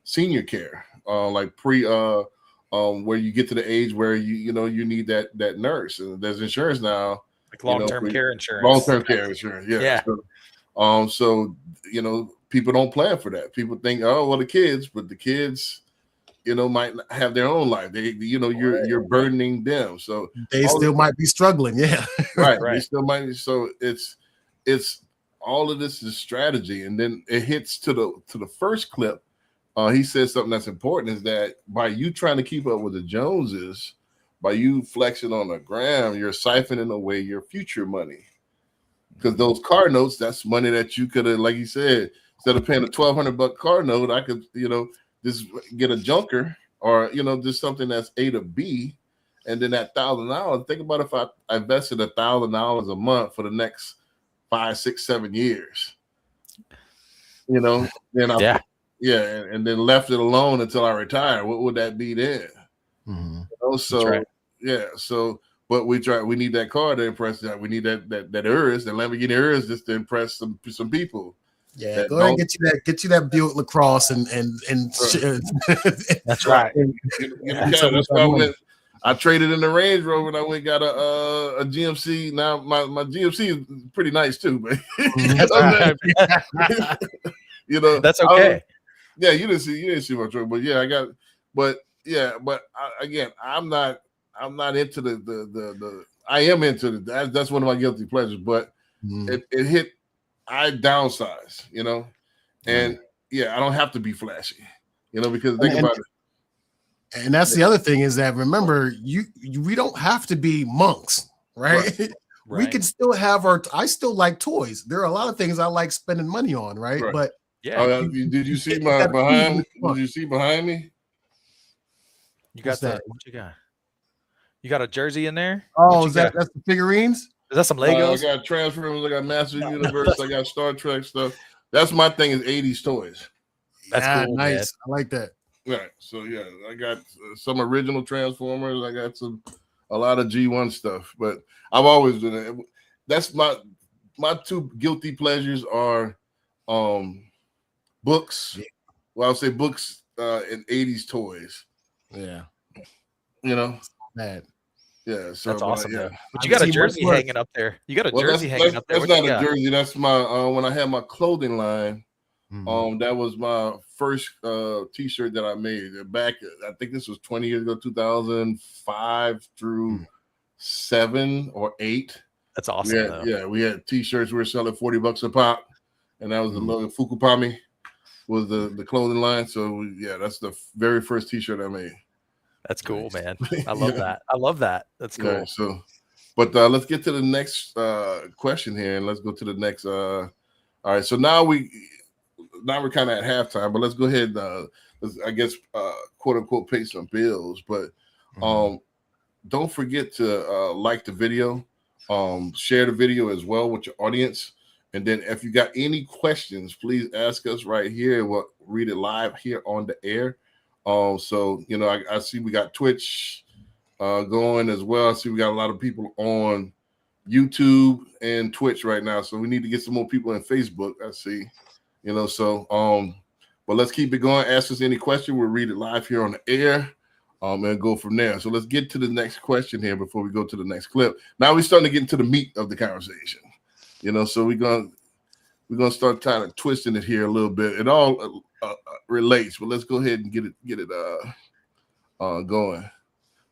senior care, like where you get to the age where you need that nurse, and there's insurance now, like long-term care insurance. Long-term care insurance, yeah. So you know, people don't plan for that. People think, oh well, the kids, but the kids, you know, might not have their own life. They, you know, you're burdening them, so they still might be struggling. Yeah, right. They still might be. So it's all of this is strategy, and then it hits to the first clip. He says something that's important, is that by you trying to keep up with the Joneses, by you flexing on the gram, you're siphoning away your future money. Because those car notes, that's money that you could have, like you said, instead of paying a $1,200 car note, I could, you know, just get a junker, or, you know, just something that's A to B. And then that $1,000, think about if I invested $1,000 a month for the next 5, 6, 7 years, you know, then and then left it alone until I retire. What would that be then? Mm-hmm. You know, so so but we need that car to impress that. We need that Urus, that Lamborghini Urus, just to impress some people. Yeah, go ahead and get you that Buick LaCrosse and that's right. That's why I traded in the Range Rover and I went and got a GMC. Now my GMC is pretty nice too, but you know, that's okay. You didn't see my truck, but again, I'm not into the I am into that's one of my guilty pleasures, but I downsize, you know, and I don't have to be flashy, you know, because think about it. And that's the other thing, is that, remember, we don't have to be monks, right? We can still have I still like toys. There are a lot of things I like spending money on, right? But did you see my behind? Did you see behind me? You got that? What you got? You got a jersey in there? Oh, that's the figurines? Is that some Legos? I got Transformers. I got Master Universe. I got Star Trek stuff. That's my thing, is 80s toys. That's cool, nice. Man. I like that. Right. So I got some original Transformers. I got a lot of G1 stuff, but I've always done it. That's my two guilty pleasures are books. Well, I'll say books and 80s toys. Yeah. You know? Bad. Yeah, so that's awesome. Yeah. But you got a jersey hanging up there. You got a jersey hanging up there. That's not a jersey. That's my when I had my clothing line. That was my first t-shirt that I made back. I think this was 20 years ago, 2005 through 7 or 8. That's awesome. We had t-shirts. We were selling $40 a pop, and that was the logo. Fukupami was the clothing line. So that's the very first t-shirt I made. That's cool, man. I love that. I love that. That's cool. Yeah, so, but let's get to the next question here, and let's go to the next. All right, so now we're kind of at halftime, but let's go ahead. I guess quote unquote pay some bills, but don't forget to like the video, share the video as well with your audience, and then if you got any questions, please ask us right here. We'll read it live here on the air. So you know, I see we got Twitch going as well. I see we got a lot of people on YouTube and Twitch right now, so we need to get some more people on Facebook. I see, you know. So but let's keep it going. Ask us any question. We'll read it live here on the air, and go from there. So let's get to the next question here before we go to the next clip. Now we're starting to get into the meat of the conversation, you know. So we're gonna start kind of twisting it here a little bit. It all relates, but let's go ahead and get it going.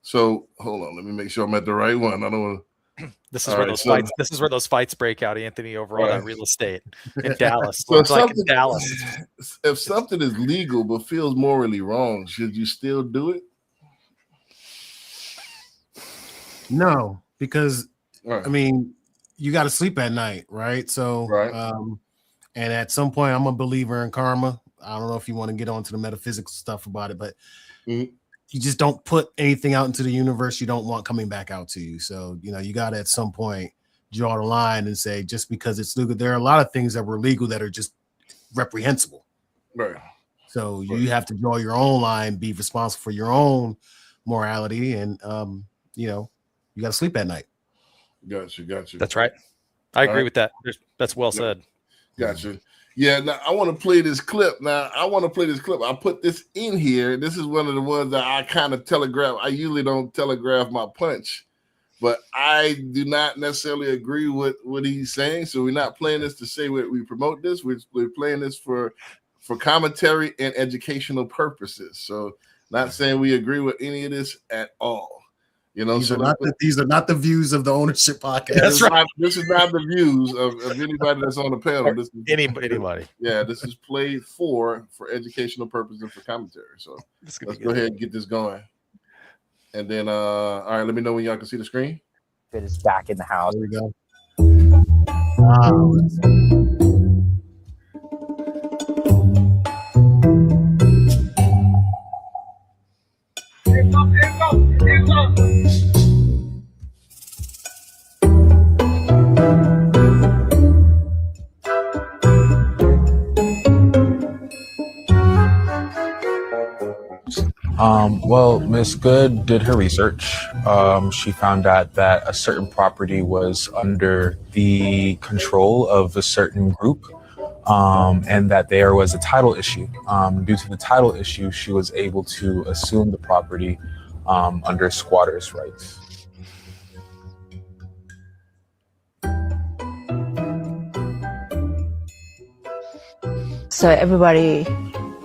So hold on, let me make sure I'm at the right one. I don't want to. This is where those fights break out, Anthony, over all that real estate in Dallas. So in Dallas. If something is legal but feels morally wrong, should you still do it? No, because Right. I mean, you got to sleep at night, right? So, Right. And at some point, I'm a believer in karma. I don't know if you want to get onto the metaphysical stuff about it, but Mhm. you just don't put anything out into the universe you don't want coming back out to you. So, you got to at some point draw the line and say, just because it's legal, there are a lot of things that were legal that are just reprehensible. Right. So you have to draw your own line, be responsible for your own morality, and you got to sleep at night. Got you. That's right. I agree right. with that. That's well said. Gotcha. Yeah, now I want to play this clip. I put this in here. This is one of the ones that I kind of telegraph. I usually don't telegraph my punch, but I do not necessarily agree with what he's saying. So we're not playing this to say we promote this. We're playing this for commentary and educational purposes. So not saying we agree with any of this at all. These are not the views of the Ownership Podcast. That's right. This is not the views of anybody that's on the panel. This is Anybody. Yeah, this is played for educational purposes and for commentary. So let's go ahead and get this going. And then, all right, let me know when y'all can see the screen. It is back in the house. There we go. Wow. Well, Miss Good did her research. She found out that a certain property was under the control of a certain group, and that there was a title issue. Due to the title issue, she was able to assume the property under squatters' rights. So everybody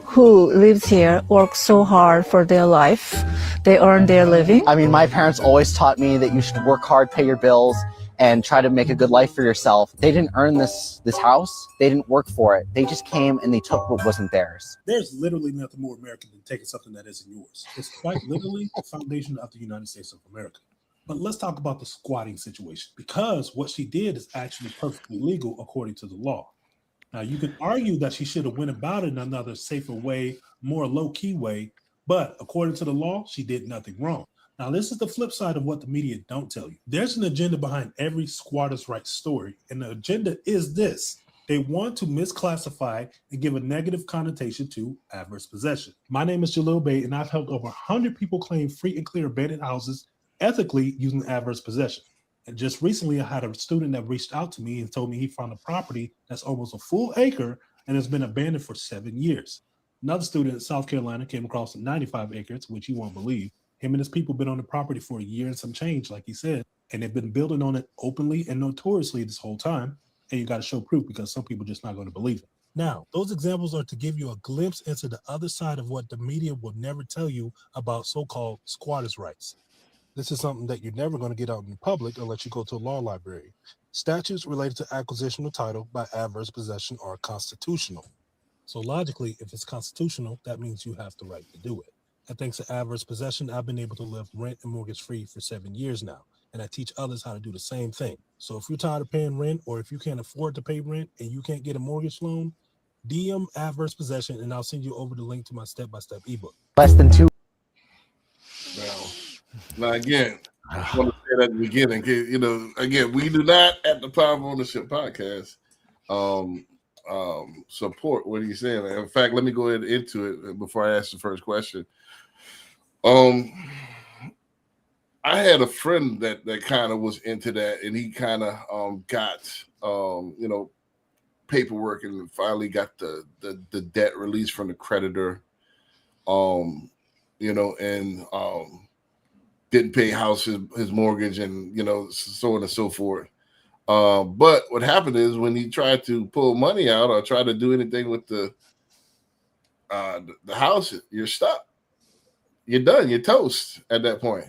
who lives here works so hard for their life. They earn their living. I mean, my parents always taught me that you should work hard, pay your bills, and try to make a good life for yourself. They didn't earn this house. They didn't work for it. They just came and they took what wasn't theirs. There's literally nothing more American than taking something that isn't yours. It's quite literally the foundation of the United States of America. But let's talk about the squatting situation, because what she did is actually perfectly legal according to the law. Now, you can argue that she should have went about it in another safer way, more low-key way, but according to the law, she did nothing wrong. Now, this is the flip side of what the media don't tell you. There's an agenda behind every squatters' rights story, and the agenda is this. They want to misclassify and give a negative connotation to adverse possession. My name is Jalil Bey, and I've helped over 100 people claim free and clear abandoned houses ethically using adverse possession. And just recently, I had a student that reached out to me and told me he found a property that's almost a full acre and has been abandoned for 7 years. Another student in South Carolina came across 95 acres, which you won't believe. Him and his people been on the property for a year and some change, like he said, and they've been building on it openly and notoriously this whole time. And you got to show proof, because some people just not going to believe it. Now, those examples are to give you a glimpse into the other side of what the media will never tell you about so-called squatters' rights. This is something that you're never going to get out in the public unless you go to a law library. Statutes related to acquisition of title by adverse possession are constitutional. So logically, if it's constitutional, that means you have the right to do it. And thanks to adverse possession, I've been able to live rent and mortgage free for 7 years now. And I teach others how to do the same thing. So if you're tired of paying rent, or if you can't afford to pay rent and you can't get a mortgage loan, DM adverse possession and I'll send you over the link to my step-by-step ebook. Less than 2. Now again, I want to say that at the beginning. Again, we do not at the Power of Ownership Podcast support what he's saying. In fact, let me go ahead into it before I ask the first question. I had a friend that kind of was into that, and he kind of got paperwork and finally got the debt released from the creditor. Didn't pay his mortgage, and so on and so forth. But what happened is, when he tried to pull money out or try to do anything with the house, you're stuck. You're done. You're toast at that point.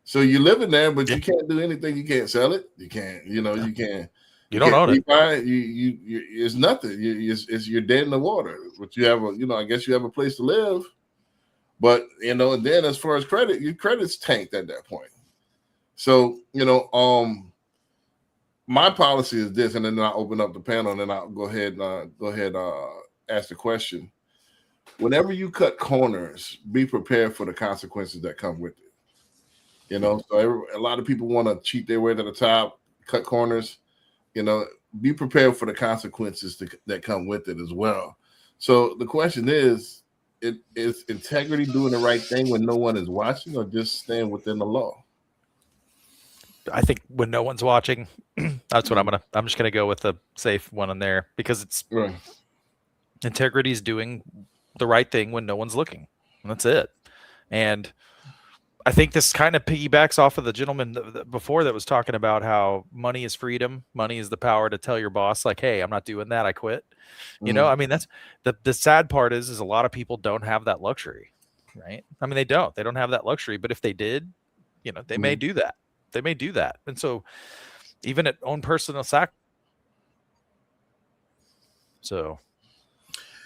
So you're living there, but you can't do anything. You can't sell it. You can't. You can't. You don't own it. It's nothing. You're dead in the water. But you have I guess you have a place to live. But and then as far as credit, your credit's tanked at that point. So, my policy is this, and then I'll open up the panel, and then I'll go ahead ask the question. Whenever you cut corners, be prepared for the consequences that come with it. So a lot of people want to cheat their way to the top, cut corners. Be prepared for the consequences that come with it as well. So the question is integrity doing the right thing when no one is watching, or just staying within the law? I think when no one's watching, that's what I'm just gonna go with the safe one in there, because it's right. Integrity is doing the right thing when no one's looking. And that's it. And I think this kind of piggybacks off of the gentleman before that was talking about how money is freedom. Money is the power to tell your boss, like, hey, I'm not doing that, I quit. I mean, that's the sad part is a lot of people don't have that luxury, right? I mean, they don't have that luxury, but if they did, they may do that. They may do that. And so even at own personal sacrifice. So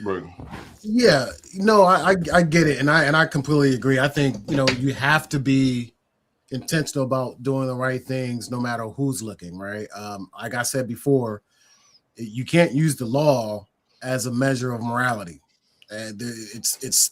right. Yeah, no, I get it, and I completely agree. I think you have to be intentional about doing the right things, no matter who's looking. Right? Like I said before, you can't use the law as a measure of morality. And it's.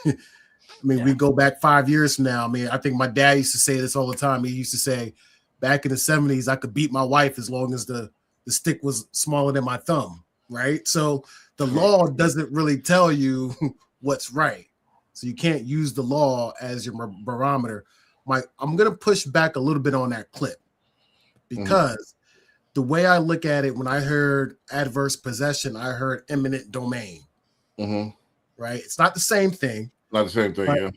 I mean, we go back 5 years from now. I mean, I think my dad used to say this all the time. He used to say, back in the 70s, I could beat my wife as long as the stick was smaller than my thumb. Right? So the law doesn't really tell you what's right. So you can't use the law as your barometer. I'm going to push back a little bit on that clip, because the way I look at it, when I heard adverse possession, I heard eminent domain. Right? It's not the same thing. Not the same thing, yeah.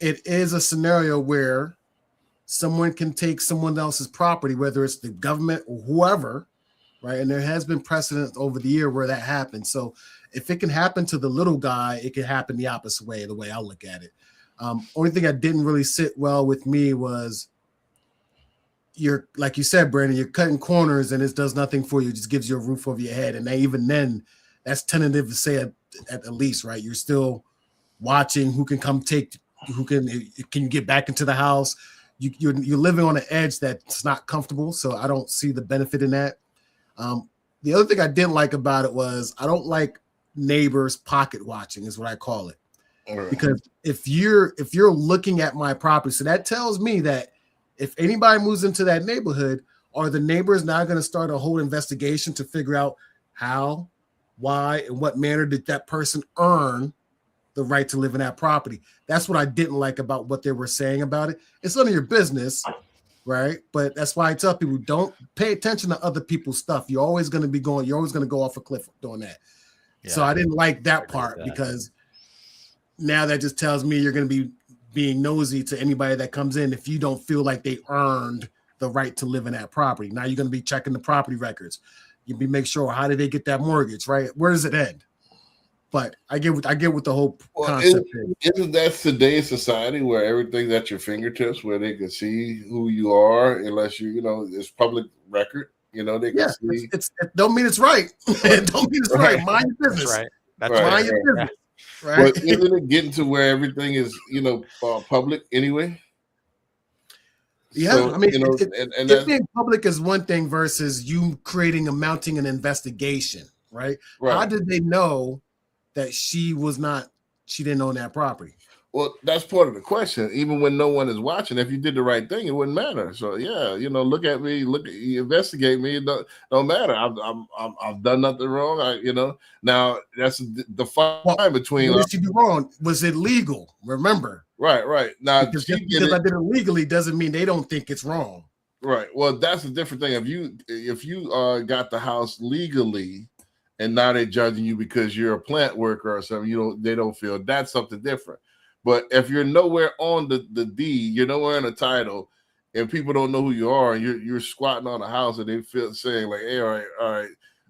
It is a scenario where someone can take someone else's property, whether it's the government or whoever, right? And there has been precedent over the year where that happens. So if it can happen to the little guy, it can happen the opposite way, the way I look at it. Only thing that didn't really sit well with me was like you said, Brandon, you're cutting corners and it does nothing for you. It just gives you a roof over your head. And even then, that's tentative to say at least, right? You're still watching who can come can you get back into the house? You're living on an edge that's not comfortable. So I don't see the benefit in that. The other thing I didn't like about it was I don't like neighbors pocket watching, is what I call it. Right. Because if you're looking at my property, so that tells me that if anybody moves into that neighborhood, are the neighbors now going to start a whole investigation to figure out how, why, and what manner did that person earn the right to live in that property? That's what I didn't like about what they were saying about it. It's none of your business, right? But that's why I tell people, don't pay attention to other people's stuff. You're always going to go off a cliff doing that. Yeah, so I didn't like that part, because now that just tells me you're going to be being nosy to anybody that comes in if you don't feel like they earned the right to live in that property. Now you're going to be checking the property records. You'll be make sure, how did they get that mortgage, right? Where does it end? But I get what the whole concept is. Isn't that today's society where everything's at your fingertips, where they can see who you are, unless it's public record. They can see. It don't mean it's right. It don't mean it's right. Mind your business. That's right. That's right. Mind your business. Right. But isn't it getting to where everything is, public anyway? Yeah, so, I mean, it being public is one thing versus you mounting an investigation, right? How did they know that she didn't own that property? Well, that's part of the question. Even when no one is watching, if you did the right thing, it wouldn't matter. So yeah, look at me, investigate me. It don't matter. I've done nothing wrong. Now that's the fine between. What did she do wrong? Was it legal? Remember? Right. Now because I did it legally doesn't mean they don't think it's wrong. Right. Well, that's a different thing. If you got the house legally, and now they're judging you because you're a plant worker or something, they don't feel that's something different. But if you're nowhere on the deed, you're nowhere in the title, and people don't know who you are, and you're squatting on a house, and they feel saying like, "Hey, all right,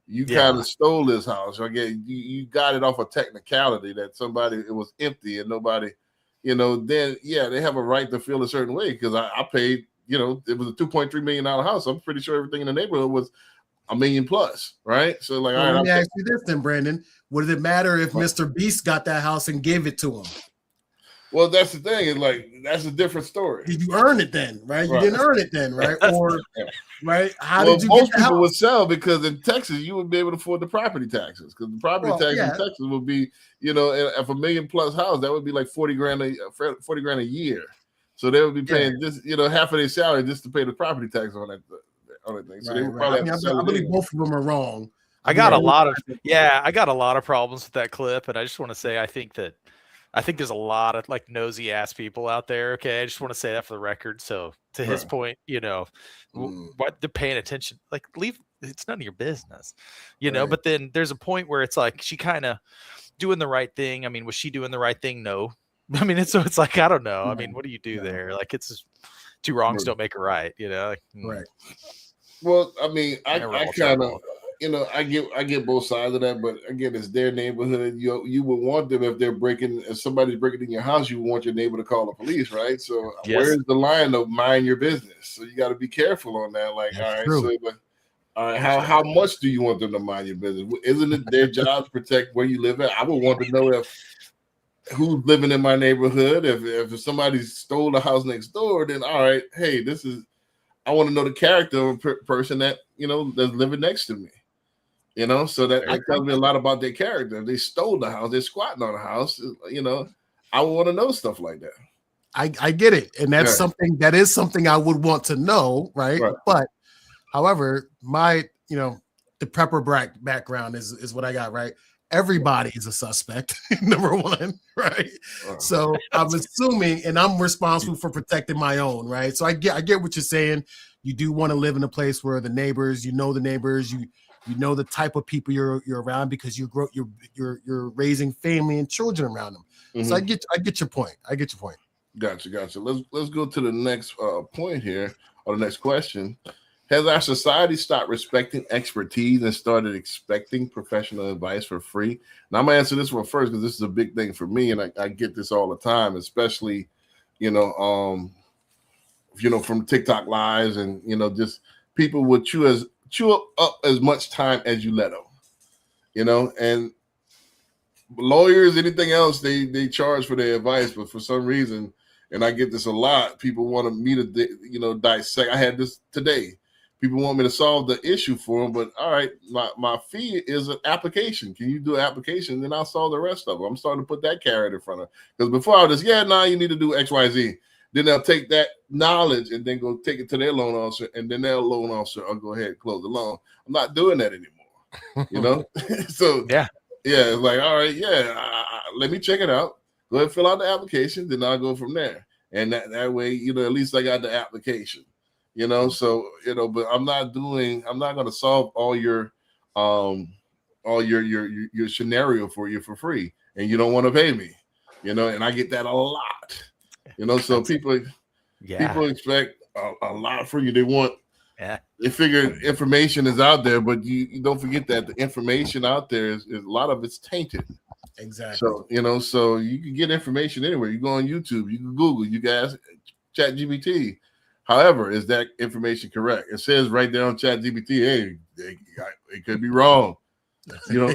you kind of stole this house. Again, you got it off a technicality that it was empty and nobody, then they have a right to feel a certain way because I paid, it was a $2.3 million house. I'm pretty sure everything in the neighborhood was $1 million plus, right? So like, let me ask you this then, Brandon. Would it matter if Mr. Beast got that house and gave it to him? Well, that's the thing. Is like that's a different story. Did you earn it then, right? You Right. didn't earn it then, right? Or right? How Well, did you most get the people house? would sell because in Texas you would be able to afford the property taxes because the property Well, tax yeah. in Texas would be, you know, if a $1 million+ house, that would be like 40 grand a year. So they would be paying just, you know, half of their salary just to pay the property tax on that thing. So they would probably have to sell I it believe anyway. both of them are wrong. I got a lot of problems with that clip, and I just want to say I think there's a lot of like nosy ass people out there. Okay, I just want to say that for the record. So to his point, you know, what they're paying attention, like leave, it's none of your business, you know. But then there's a point where it's like she kind of doing the right thing. I mean, was she doing the right thing? No. I mean, it's like I don't know. I mean, what do you do there? Like it's just, two wrongs don't make a right, you know. Like, right. Well, I mean, I Never all kind of, trouble. you know, I get both sides of that, but again, it's their neighborhood. You would want them if somebody's breaking in your house, you would want your neighbor to call the police, right? So where's the line of mind your business? So you got to be careful on that. Like, all right, how much do you want them to mind your business? Isn't it their job to protect where you live at? I would want to know who's living in my neighborhood. If somebody stole the house next door, then all right, hey, I want to know the character of a person that, you know, that's living next to me. You know, so that tells me a lot about their character. If they stole the house, they're squatting on the house, you know, I want to know stuff like that. I get it. And that's something I would want to know, right? But however, my, you know, the prepper background is what I got, right? Everybody is a suspect, number one, right? So I'm assuming, and I'm responsible for protecting my own, right? So I get what you're saying. You do want to live in a place where the neighbors, you know the the type of people you're around because you're raising family and children around them. So I get your point. Gotcha. Let's go to the next point here, or the next question. Has our society stopped respecting expertise and started expecting professional advice for free? Now I'm gonna answer this one first because this is a big thing for me, and I get this all the time, especially, you know, from TikTok lives, and you know, just people would chew up as much time as you let them, you know, and lawyers, anything else, they charge for their advice, but for some reason, and I get this a lot, people want me to, you know, dissect. I had this today. People want me to solve the issue for them, but all right, my fee is an application. Can you do an application? Then I'll solve the rest of it. I'm starting to put that carrot in front of, because before I was just, you need to do X, Y, Z. Then they'll take that knowledge and then go take it to their loan officer, and then their loan officer will go ahead and close the loan. I'm not doing that anymore, you know? So it's like, all right, let me check it out. Go ahead and fill out the application, then I'll go from there. And that way, you know, at least I got the application. You know, so you know, but I'm not going to solve all your scenario for you for free, and you don't want to pay me, you know, and I get that a lot, you know. So people expect a lot from you. They want, they figure information is out there, but you don't forget that the information out there is a lot of it's tainted. Exactly. So you know, so you can get information anywhere. You go on YouTube, you can Google, you guys, ChatGPT. However, is that information correct? It says right there on ChatGPT, hey, it could be wrong. You know,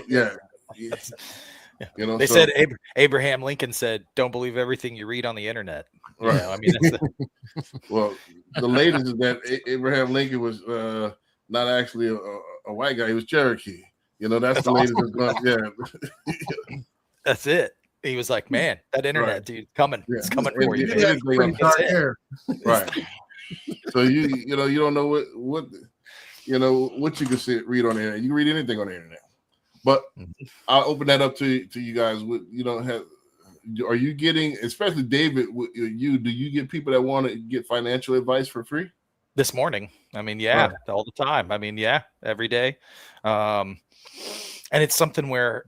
You know, they said Abraham Lincoln said, "Don't believe everything you read on the internet." Right. You know, I mean, that's well, the latest is that Abraham Lincoln was not actually a white guy; he was Cherokee. You know, that's the latest. Awesome. That's it. He was like, "Man, that internet, dude, coming. It's coming for you." Right. So you don't know what you can read on the internet. You can read anything on the internet. But I'll open that up to you guys. Are you getting, especially David, do you get people that want to get financial advice for free? This morning. I mean, all the time. I mean, every day. And it's something where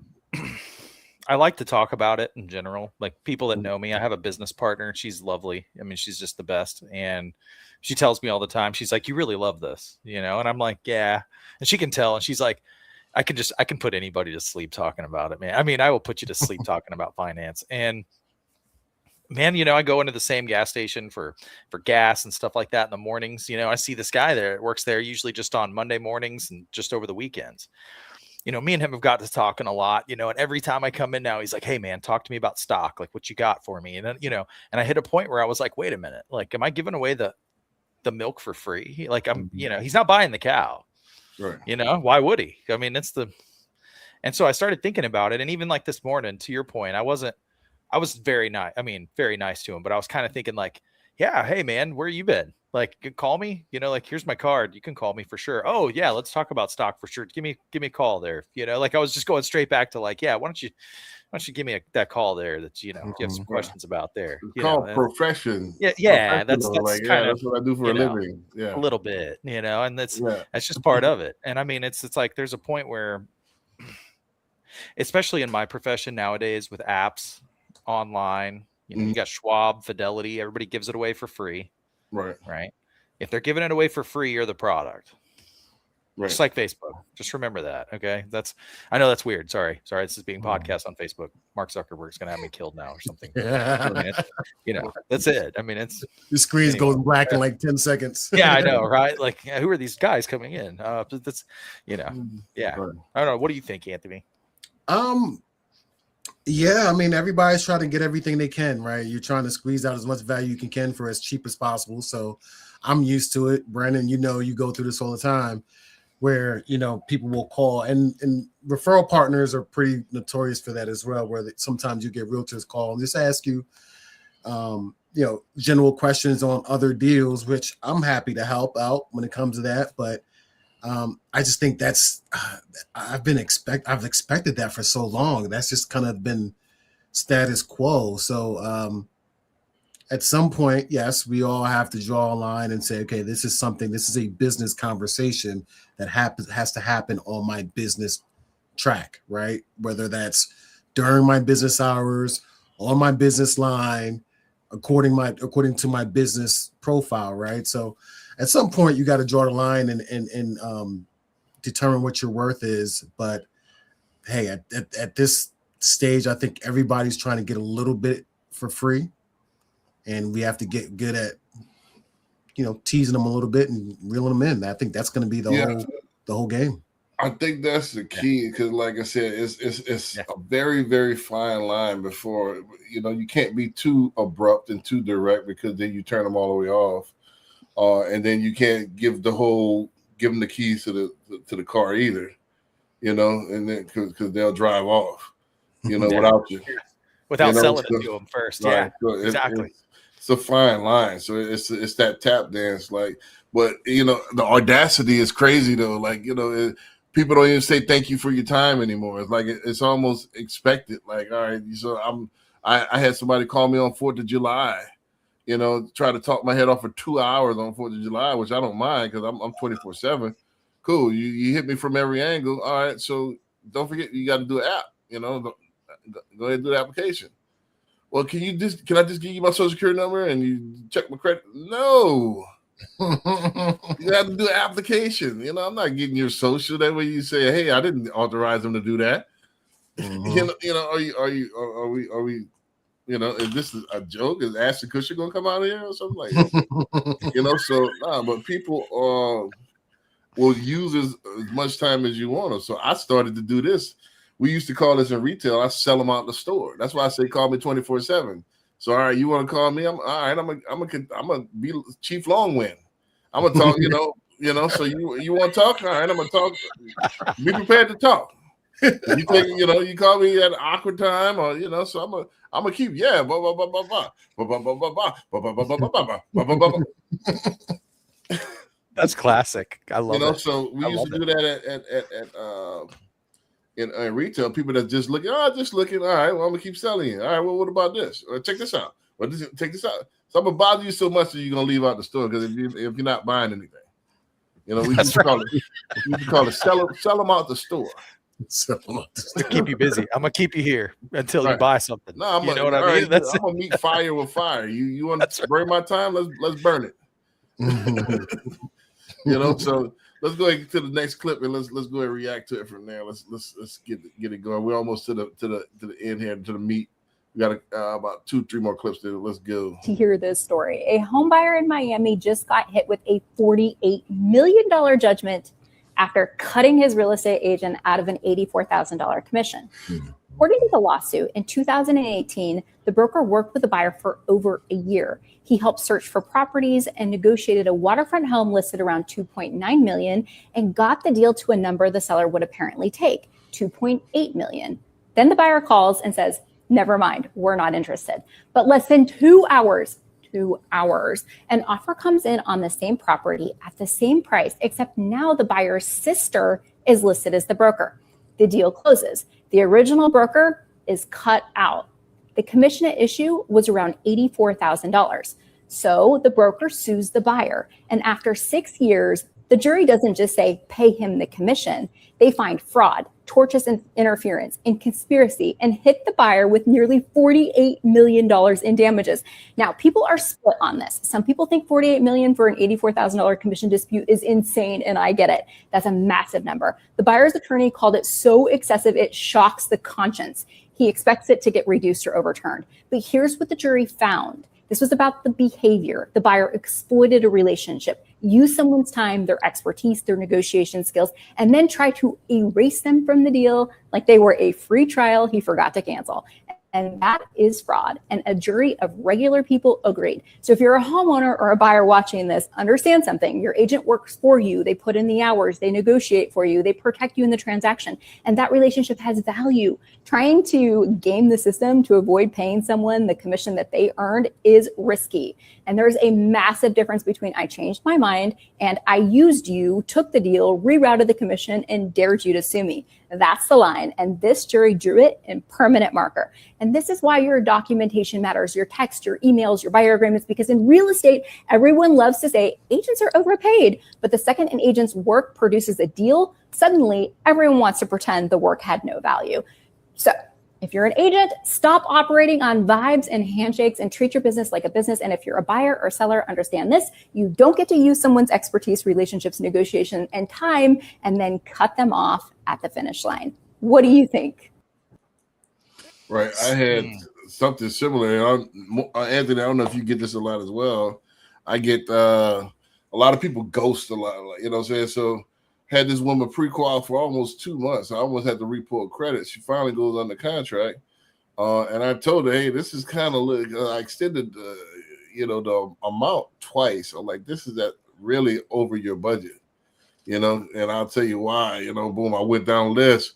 I like to talk about it in general. Like people that know me, I have a business partner. She's lovely. I mean, she's just the best. And she tells me all the time, she's like, "You really love this," you know? And I'm like, "Yeah." And she can tell. And she's like, I can put anybody to sleep talking about it, man. I mean, I will put you to sleep talking about finance. And man, you know, I go into the same gas station for gas and stuff like that in the mornings. You know, I see this guy there, works there usually just on Monday mornings and just over the weekends. me and him have got to talking a lot, and every time I come in now, he's like, hey man, talk to me about stock. Like, what you got for me? And then, and I hit a point where I was like, wait a minute, like, am I giving away the milk for free? Like, I'm, he's not buying the cow, right? Why would he? I mean, and so I started thinking about it. And even like this morning, to your point, I was very nice. I mean, very nice to him, but I was kind of thinking like, yeah, hey man, where you been? Like, call me, like, here's my card. You can call me for sure. Oh yeah. Let's talk about stock for sure. Give me a call there. Like I was just going straight back to like, yeah, why don't you give me that call there that, you have some questions about there. It's called profession. Yeah. That's like, kind of that's what I do for a living. Yeah. A little bit, and that's just part of it. And I mean, it's like, there's a point where, especially in my profession nowadays with apps online, you got Schwab, Fidelity, everybody gives it away for free. Right. If they're giving it away for free, you're the product. Right. Just like Facebook. Just remember that. Okay. I know that's weird. Sorry. This is being podcast on Facebook. Mark Zuckerberg's going to have me killed now or something. That's it. I mean, the screen's goes black in like 10 seconds. Yeah, I know. Right. Like, who are these guys coming in? That's, yeah. I don't know. What do you think, Anthony? Yeah, I mean, everybody's trying to get everything they can, right? You're trying to squeeze out as much value you can for as cheap as possible. So I'm used to it. Brandon, you go through this all the time where, people will call and referral partners are pretty notorious for that as well, where sometimes you get realtors call and just ask you, general questions on other deals, which I'm happy to help out when it comes to that. But I just think I've expected that for so long. That's just kind of been status quo. So at some point, yes, we all have to draw a line and say, okay, this is a business conversation that has to happen on my business track, right? Whether that's during my business hours, on my business line, according to my business profile, right? So at some point, you got to draw the line and determine what your worth is. But hey, at this stage, I think everybody's trying to get a little bit for free, and we have to get good at teasing them a little bit and reeling them in. I think that's going to be the whole game. I think that's the key because, like I said, it's a very, very fine line before you can't be too abrupt and too direct because then you turn them all the way off. And then you can't give them the keys to the car either, and then because they'll drive off, without you, selling it to them first. Right. Yeah, so exactly. It's a fine line. So it's that tap dance, like, but the audacity is crazy though. Like, people don't even say thank you for your time anymore. It's like it's almost expected. Like, all right, so I had somebody call me on 4th of July. Try to talk my head off for 2 hours on 4th of July, which I don't mind because I'm 24/7. Cool. You hit me from every angle. All right. So don't forget you got to do an app. Go ahead and do the application. Well, can I just give you my social security number and you check my credit? No. You have to do an application. I'm not getting your social. That way you say, hey, I didn't authorize them to do that. Are we is this a joke? Is Ashton Kutcher gonna come out here or something like that? So but people will use as much time as you want to. So I started to do this. We used to call this in retail. I sell them out the store. That's why I say call me 24/7. So all right, you want to call me? I'm all right. I'm gonna be Chief Longwind. I'm gonna talk. So you want to talk? All right, I'm gonna talk. Be prepared to talk. You call me at an awkward time, or so I'm gonna keep That's classic. I love it. So we used to do that in retail. People that just looking. All right, well I'm gonna keep selling you. All right, well what about this? Check this out. Check this out. So I'm gonna bother you so much that you're gonna leave out the store because if you're not buying anything, we used to call it sell them out the store. To keep you busy. I'm gonna keep you here until you buy something. No, you know what I mean? I'm gonna meet fire with fire. You want to burn my time? Let's burn it. So let's go ahead to the next clip and let's go ahead and react to it from there. Let's get it going. We're almost to the end here, to the meat. We got about 2-3 more clips there. Let's go. To hear this story, a home buyer in Miami just got hit with a $48 million judgment after cutting his real estate agent out of an $84,000 commission. According to the lawsuit, in 2018, the broker worked with the buyer for over a year. He helped search for properties and negotiated a waterfront home listed around $2.9 million and got the deal to a number the seller would apparently take, $2.8 million. Then the buyer calls and says, never mind, we're not interested. But less than 2 hours, an offer comes in on the same property at the same price, except now the buyer's sister is listed as the broker. The deal closes. The original broker is cut out. The commission at issue was around $84,000. So the broker sues the buyer. And after 6 years, the jury doesn't just say, pay him the commission. They find fraud, tortious interference, and conspiracy and hit the buyer with nearly $48 million in damages. Now, people are split on this. Some people think $48 million for an $84,000 commission dispute is insane, and I get it. That's a massive number. The buyer's attorney called it so excessive it shocks the conscience. He expects it to get reduced or overturned. But here's what the jury found. This was about the behavior. The buyer exploited a relationship, used someone's time, their expertise, their negotiation skills, and then tried to erase them from the deal like they were a free trial he forgot to cancel. And that is fraud. And a jury of regular people agreed. So if you're a homeowner or a buyer watching this, understand something. Your agent works for you. They put in the hours. They negotiate for you. They protect you in the transaction. And that relationship has value. Trying to game the system to avoid paying someone the commission that they earned is risky. And there's a massive difference between I changed my mind and I used you, took the deal, rerouted the commission, and dared you to sue me. That's the line. And this jury drew it in permanent marker. And this is why your documentation matters, your text, your emails, your buyer agreements, because in real estate, everyone loves to say agents are overpaid. But the second an agent's work produces a deal, suddenly everyone wants to pretend the work had no value. So if you're an agent, stop operating on vibes and handshakes and treat your business like a business. And if you're a buyer or seller, understand this. You don't get to use someone's expertise, relationships, negotiation, and time, and then cut them off at the finish line. What do you think? Right. I had something similar. Anthony, I don't know if you get this a lot as well. I get a lot of people ghost a lot, you know what I'm saying? So had this woman pre-qual for almost 2 months. I almost had to re-pull credit. She finally goes under contract. And I told her, hey, this is kind of, I extended, the amount twice. I'm like, this is really over your budget, and I'll tell you why, boom, I went down list,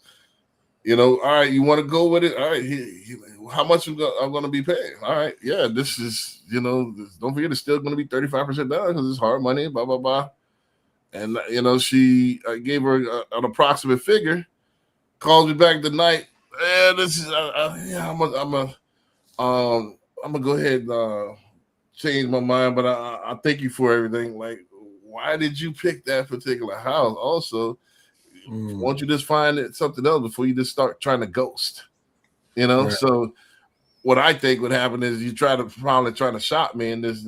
all right, you want to go with it? All right, how much I'm going to be paying? All right, yeah, this is, don't forget, it's still going to be 35% down because it's hard money, blah, blah, blah. And, she gave her an approximate figure, calls me back tonight. This is, I'm going to go ahead and change my mind, but I thank you for everything. Like, why did you pick that particular house? Also, won't you just find something else before you just start trying to ghost? Right. So what I think would happen is you probably try to shop me in this,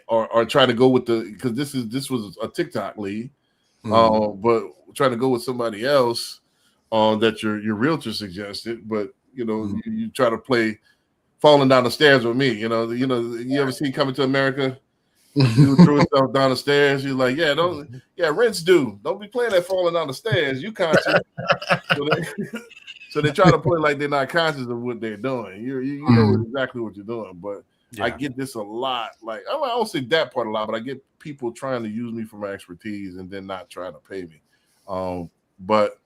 or try to go with because this was a TikTok lead, but trying to go with somebody else that your realtor suggested, but you try to play falling down the stairs with me. You ever see Coming to America? You threw yourself down the stairs. You're like, rents due. Don't be playing that falling down the stairs. You conscious. So they try to play like they're not conscious of what they're doing. You know exactly what you're doing, but. Yeah. I get this a lot. Like, I don't say that part a lot, but I get people trying to use me for my expertise and then not trying to pay me. But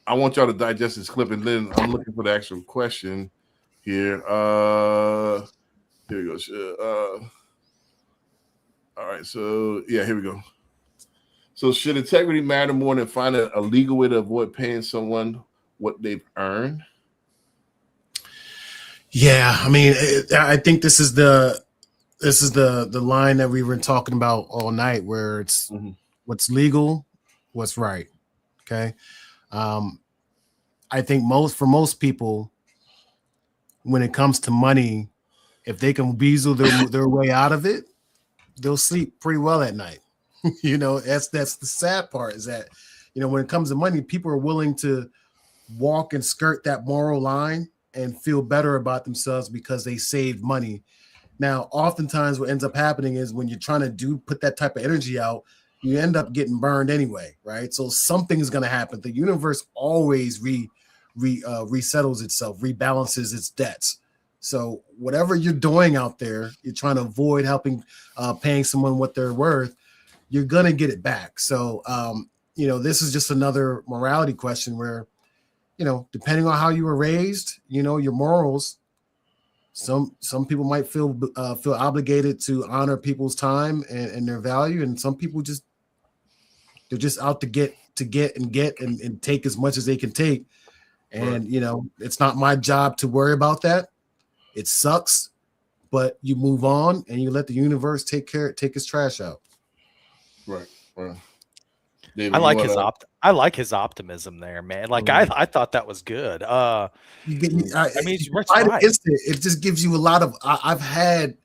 I want y'all to digest this clip, and then I'm looking for the actual question here. Here we go. All right. So, here we go. So, should integrity matter more than finding a legal way to avoid paying someone what they've earned? Yeah, I mean, I think this is the line that we were talking about all night, where it's what's legal, what's right. Okay, I think for most people, when it comes to money, if they can weasel their way out of it, they'll sleep pretty well at night. That's the sad part, is that when it comes to money, people are willing to walk and skirt that moral line and feel better about themselves because they saved money. Now, oftentimes what ends up happening is when you're trying to put that type of energy out, you end up getting burned anyway, right? So something is going to happen. The universe always resettles itself, rebalances its debts. So whatever you're doing out there, you're trying to avoid paying someone what they're worth, you're going to get it back. So, this is just another morality question where, depending on how you were raised, your morals, some people might feel obligated to honor people's time and their value. And some people they're just out to get and take as much as they can take. And, it's not my job to worry about that. It sucks, but you move on and you let the universe take its trash out. Right. David, I like his optimism there, man. Like I thought that was good. He's right. It just gives you a lot of. I've had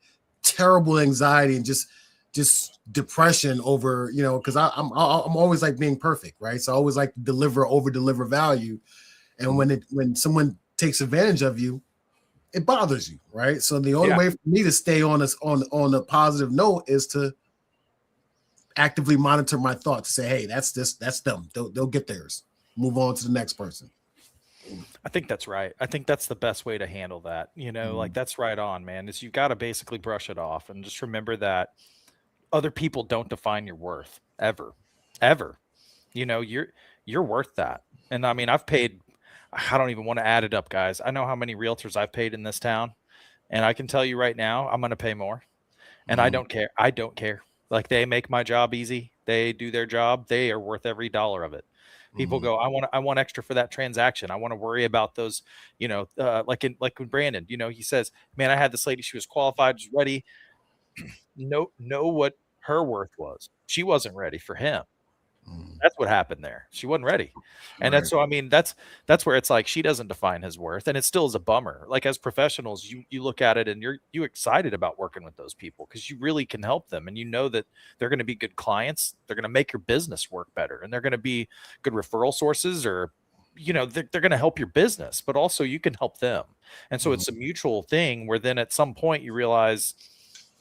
terrible anxiety and just depression over, because I'm always like being perfect, right? So I always like to over deliver value, and when someone takes advantage of you, it bothers you, right? So the only way for me to stay on a positive note is to actively monitor my thoughts. Say, hey, that's them. They'll get theirs. Move on to the next person. I think that's right. I think that's the best way to handle that. Like that's right on, man. Is you got to basically brush it off and just remember that other people don't define your worth ever. You're worth that. And I mean, I don't even want to add it up, guys. I know how many realtors I've paid in this town, and I can tell you right now, I'm going to pay more. And I don't care. I don't care. Like, they make my job easy. They do their job. They are worth every dollar of it. People go, I want extra for that transaction. I want to worry about those, like with Brandon, he says, man, I had this lady, she was qualified, she's ready. Know what her worth was. She wasn't ready for him. That's what happened there. She wasn't ready. And that's where it's like, she doesn't define his worth, and it still is a bummer. Like, as professionals, you look at it and you're excited about working with those people because you really can help them, and that they're going to be good clients. They're going to make your business work better, and they're going to be good referral sources, or they're going to help your business, but also you can help them. And so it's a mutual thing where then at some point you realize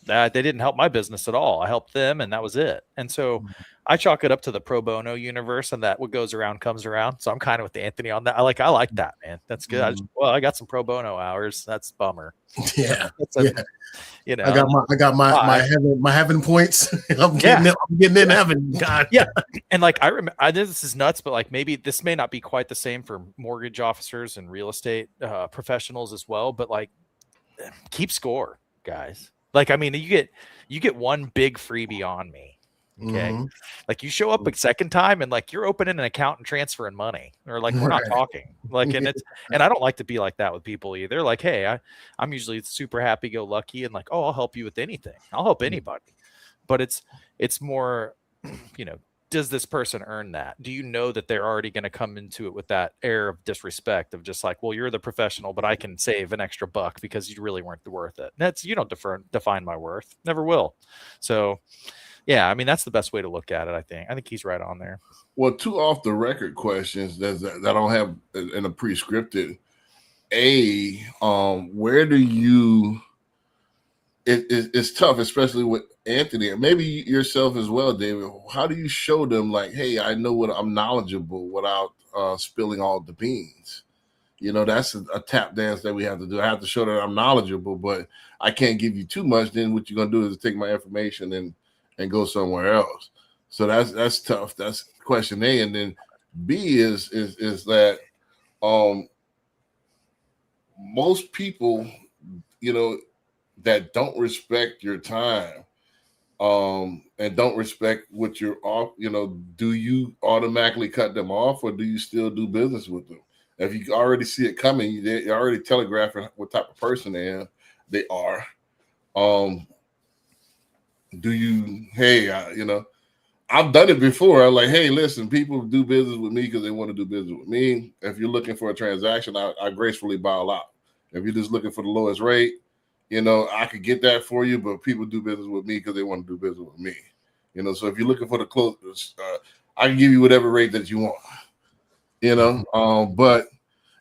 that they didn't help my business at all. I helped them, and that was it. And so I chalk it up to the pro bono universe, and that what goes around comes around. So I'm kind of with Anthony on that. I like that, man. That's good. I got some pro bono hours. That's a bummer. Yeah. I got my heaven points. I'm getting in heaven. God. Yeah. And like, I remember, I know this is nuts, but like, maybe this may not be quite the same for mortgage officers and real estate professionals as well, but like, keep score, guys. Like, I mean, you get one big freebie on me. Okay. Like, you show up a second time and like, you're opening an account and transferring money, or like, we're not talking. Like, and I don't like to be like that with people either. Like, hey, I'm usually super happy go lucky and like, oh, I'll help you with anything. I'll help anybody. But it's more, does this person earn that? Do you know that they're already going to come into it with that air of disrespect of just like, well, you're the professional, but I can save an extra buck because you really weren't worth it. You don't define my worth. Never will. So yeah, I mean, that's the best way to look at it. I think he's right on there. Well, 2 off the record questions that I don't have in a pre-scripted. Where do you? It's tough, especially with Anthony, and maybe yourself as well, David. How do you show them like, hey, I know what I'm knowledgeable without spilling all the beans? That's a tap dance that we have to do. I have to show that I'm knowledgeable, but I can't give you too much. Then what you're gonna do is take my information and go somewhere else. So that's tough. That's question A. And then B is that most people, that don't respect your time and don't respect what you're off, do you automatically cut them off, or do you still do business with them? If you already see it coming, you're already telegraphing what type of person they are. Do you, hey, I've done it before. I'm like, hey, listen, people do business with me because they want to do business with me. If you're looking for a transaction, I gracefully bow out. If you're just looking for the lowest rate, I could get that for you, but people do business with me because they want to do business with me. So if you're looking for the closest, I can give you whatever rate that you want. But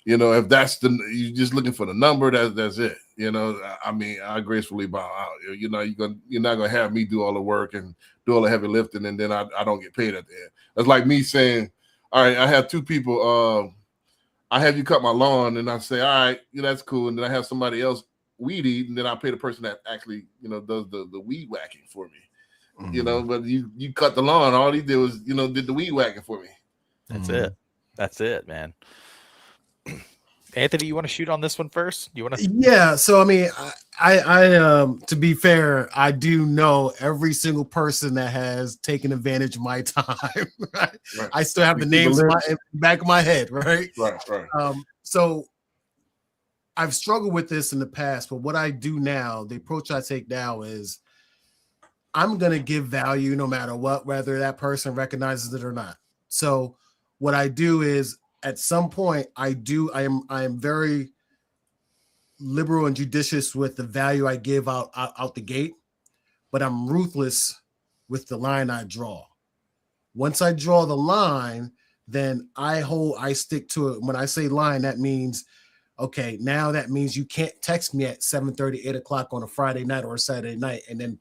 You know, if that's you're just looking for the number, that's it. You know, I mean, I gracefully bow out. You know, you're not gonna have me do all the work and do all the heavy lifting, and then I don't get paid at the end. That's like me saying, all right, I have two people. I have you cut my lawn, and I say, all right, that's cool, and then I have somebody else weed eat, and then I pay the person that actually, does the weed whacking for me. You know, but you cut the lawn. All he did was, did the weed whacking for me. That's it. That's it, man. Anthony, you want to shoot on this one first? You want to? Yeah. So I mean, I to be fair, I do know every single person that has taken advantage of my time. Right? Right. I still have the names in the back of my head. Right. Right. So I've struggled with this in the past, but what I do now, the approach I take now is I'm gonna give value no matter what, whether that person recognizes it or not. So what I do is, at some point, I am very liberal and judicious with the value I give out the gate, but I'm ruthless with the line I draw. Once I draw the line, then I stick to it. When I say line, that means, okay, now that means you can't text me at 7:30, 8 o'clock on a Friday night or a Saturday night and then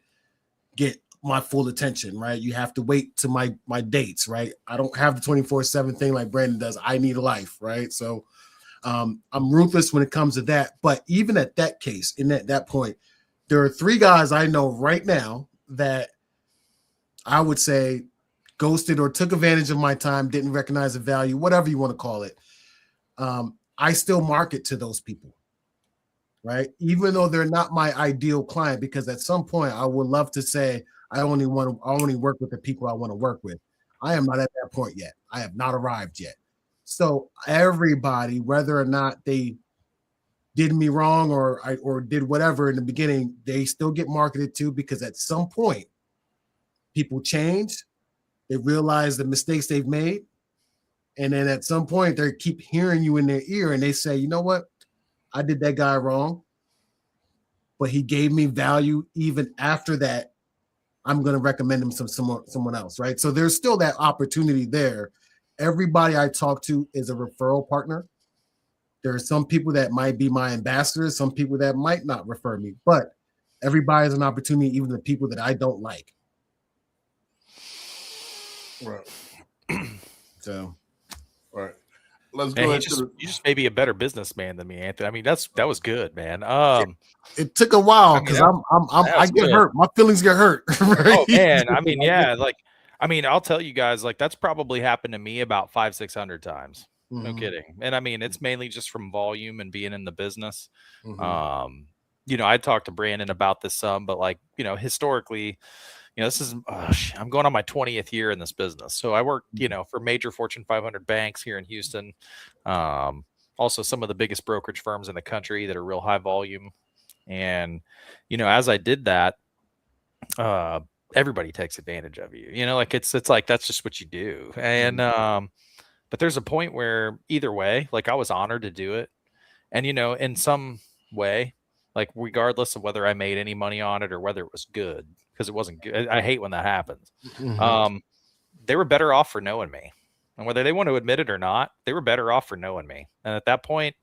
get my full attention, right? You have to wait to my dates, right? I don't have the 24/7 thing like Brandon does. I need a life, right? So I'm ruthless when it comes to that. But even at that case, in that point, there are 3 guys I know right now that I would say ghosted or took advantage of my time, didn't recognize the value, whatever you want to call it. I still market to those people, right? Even though they're not my ideal client, because at some point I would love to say, I only work with the people I want to work with. I am not at that point yet. I have not arrived yet. So everybody, whether or not they did me wrong or did whatever in the beginning, they still get marketed to, because at some point people change, they realize the mistakes they've made, and then at some point they keep hearing you in their ear and they say, you know what, I did that guy wrong, but he gave me value. Even after that, I'm going to recommend him someone else, right? So there's still that opportunity there. Everybody I talk to is a referral partner. There are some people that might be my ambassadors, some people that might not refer me, but everybody has an opportunity, even the people that I don't like. Right. So, right. Let's Man, go you into just may be a better businessman than me, Anthony. I mean, that was good, man. it took a while because I get hurt. My feelings get hurt. Right? Oh man, I mean, yeah, I'll tell you guys, that's probably happened to me about 500-600 times. No kidding. And I mean, it's mainly just from volume and being in the business. I talked to Brandon about this some, but historically, this is I'm going on my 20th year in this business. So I work, for major Fortune 500 banks here in Houston. Also some of the biggest brokerage firms in the country that are real high volume. And, as I did that, everybody takes advantage of you, it's like, that's just what you do. And, but there's a point where either way, I was honored to do it. And, in some way, regardless of whether I made any money on it or whether it was good, because it wasn't good. I hate when that happens. They were better off for knowing me, and whether they want to admit it or not, they were better off for knowing me. And at that point,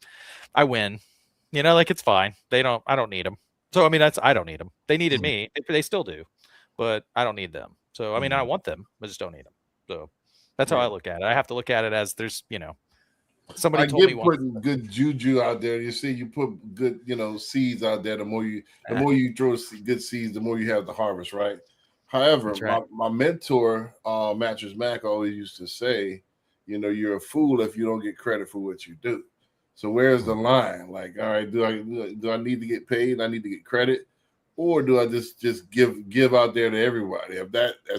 I win. It's fine. I don't need them. So I mean, I don't need them. They needed me. They still do, but I don't need them. So I mean, I want them. I just don't need them. So that's how I look at it. I have to look at it as there's, somebody told me putting good juju out there. You see, you put good, seeds out there. The more you throw good seeds, the more you have to harvest, right? However, right. My mentor, Mattress Mac, always used to say, you're a fool if you don't get credit for what you do. So where's the line? All right, do I need to get paid? I need to get credit, or do I just give out there to everybody? If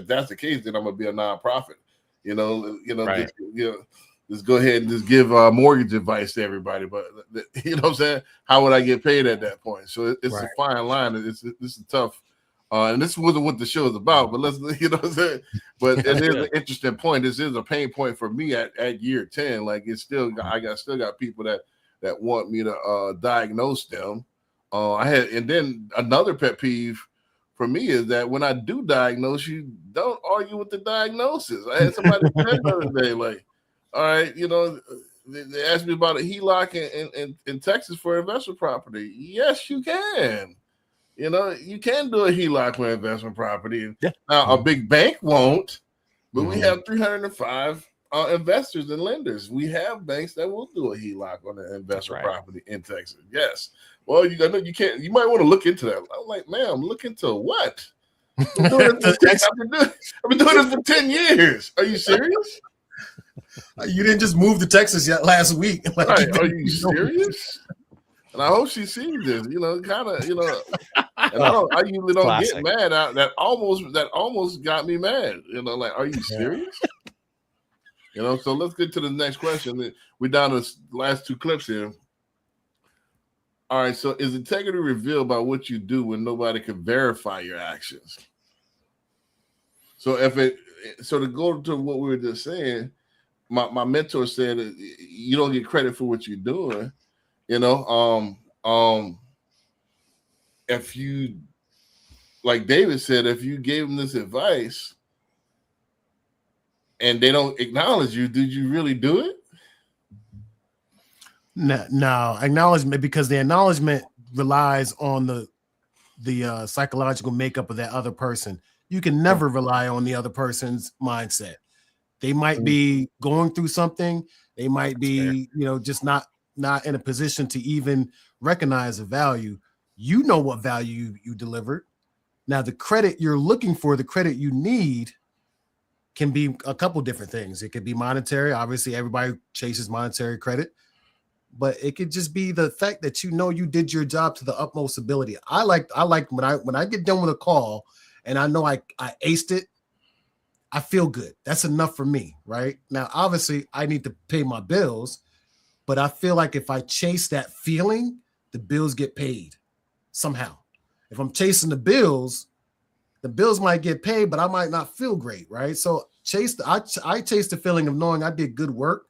that's the case, then I'm gonna be a nonprofit. Right. Just go ahead and just give mortgage advice to everybody. But you know what I'm saying? How would I get paid at that point? So it's a fine line. This is tough. And this wasn't what the show is about, but let's, what I'm saying? But it is an interesting point. This is a pain point for me at year 10. It's still, I still got people that want me to diagnose them. And then another pet peeve for me is that when I do diagnose, you don't argue with the diagnosis. I had somebody say the other day, all right, they asked me about a HELOC in Texas for investment property. Yes, you can. You know, you can do a HELOC for investment property. Yeah. Now, a big bank won't, but we have 305 investors and lenders. We have banks that will do a HELOC on an investment property in Texas. Yes. Well, you can't. You might want to look into that. I'm like, ma'am, look into what? I've been doing this for 10 years. Are you serious? You didn't just move to Texas yet last week. Like, right. Are you serious? And I hope she sees this. You know, kind of. You know, and I usually don't Classic. get mad out. That almost got me mad. You know, like, are you serious? You know. So let's get to the next question. We're down to the last two clips here. All right. So is integrity revealed by what you do when nobody can verify your actions? So to go to what we were just saying, my mentor said that you don't get credit for what you're doing. You know, if you, like David said, if you gave them this advice and they don't acknowledge you, did you really do it? No, acknowledgement, because the acknowledgement relies on the psychological makeup of that other person. You can never rely on the other person's mindset. They might be going through something. They might be, just not in a position to even recognize the value. You know what value you delivered. Now, the credit you're looking for, the credit you need, can be a couple different things. It could be monetary. Obviously, everybody chases monetary credit. But it could just be the fact that you did your job to the utmost ability. I like when I get done with a call and I know I aced it, I feel good. That's enough for me, right? Now, obviously, I need to pay my bills, but I feel like if I chase that feeling, the bills get paid somehow. If I'm chasing the bills might get paid, but I might not feel great, right? So I chase the feeling of knowing I did good work.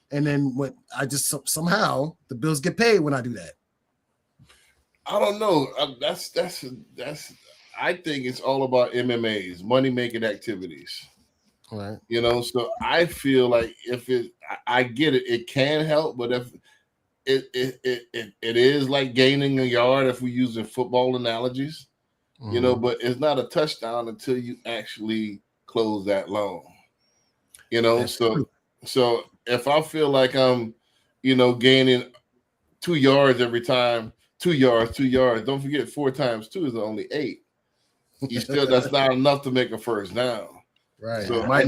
And then when I just somehow the bills get paid when I do that. I don't know. That's. I think it's all about MMAs, money making activities. Right. You know, so I feel like I get it. It can help, but if it is like gaining a yard, if we're using football analogies, but it's not a touchdown until you actually close that loan. That's true. So if I feel like I'm, gaining 2 yards every time, 2 yards, don't forget 4 times 2 is only 8. That's not enough to make a first down. Right. So I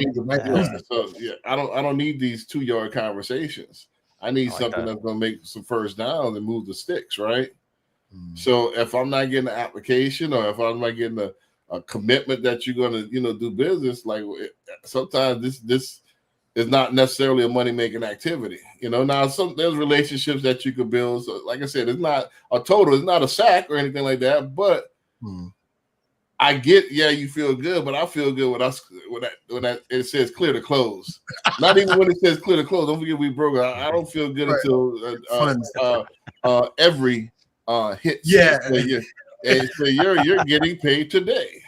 don't need these 2 yard conversations. I need something that's going to make some first downs and move the sticks, right? So if I'm not getting an application or if I'm not getting a commitment that you're going to, do business, like sometimes this is not necessarily a money-making activity. Now there's relationships that you could build. So like I said, it's not a total, it's not a sack or anything like that, but I get, you feel good, but I feel good when it says clear to close. Not even when it says clear to close. Don't forget we broke. I don't feel good until every hit. Yeah. So you're getting paid today.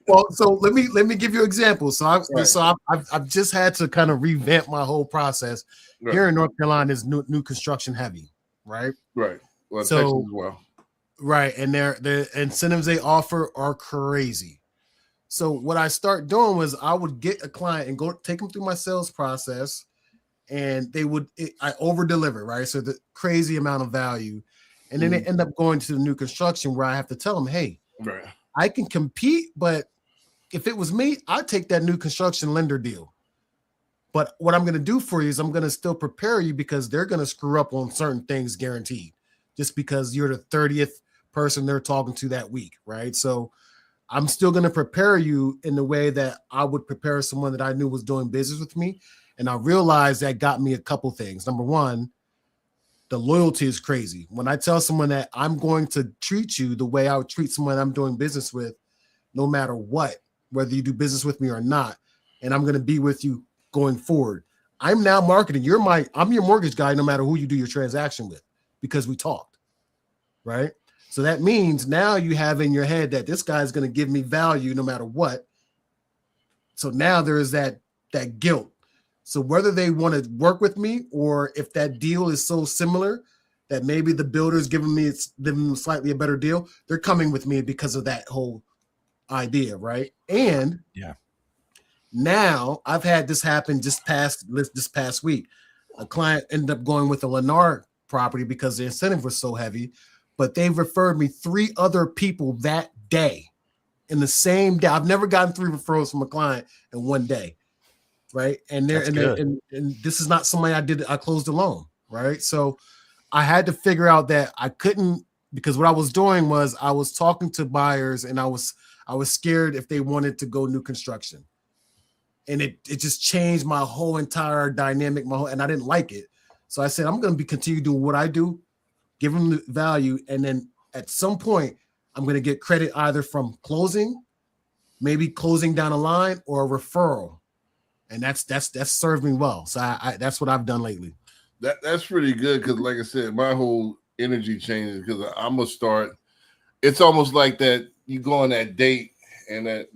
Well, so let me give you an example. So I've just had to kind of revamp my whole process. Right. Here in North Carolina is new construction heavy, right? Right. Well, So- Texas as well. Right, and the incentives they offer are crazy. So what I start doing was I would get a client and go take them through my sales process, and I over deliver, right? So the crazy amount of value, and then they end up going to the new construction where I have to tell them, hey, Right. I can compete, but if it was me, I'd take that new construction lender deal. But what I'm going to do for you is I'm going to still prepare you because they're going to screw up on certain things guaranteed, just because you're the 30th person they're talking to that week, right? So I'm still going to prepare you in the way that I would prepare someone that I knew was doing business with me. And I realized that got me a couple things. Number one, the loyalty is crazy. When I tell someone that I'm going to treat you the way I would treat someone I'm doing business with, no matter what, whether you do business with me or not, and I'm going to be with you going forward. I'm now marketing. I'm your mortgage guy no matter who you do your transaction with, because we talked, right? So that means now you have in your head that this guy is going to give me value no matter what. So now there is that guilt. So whether they want to work with me or if that deal is so similar that maybe the builder's giving them slightly a better deal, they're coming with me because of that whole idea, right? And now I've had this happen this past week. A client ended up going with a Lennar property because the incentive was so heavy, but they referred me 3 other people that day in the same day. I've never gotten 3 referrals from a client in one day, right? And this is not somebody I closed alone, right? So I had to figure out that I couldn't, because what I was doing was I was talking to buyers and I was scared if they wanted to go new construction. And it just changed my whole entire dynamic, and I didn't like it. So I said, I'm going to continue doing what I do, give them the value. And then at some point, I'm going to get credit either from closing, maybe closing down a line, or a referral. And that's served me well. So I that's what I've done lately. That's pretty good because, like I said, my whole energy changes because I'm gonna start. It's almost like that. You go on that date, and that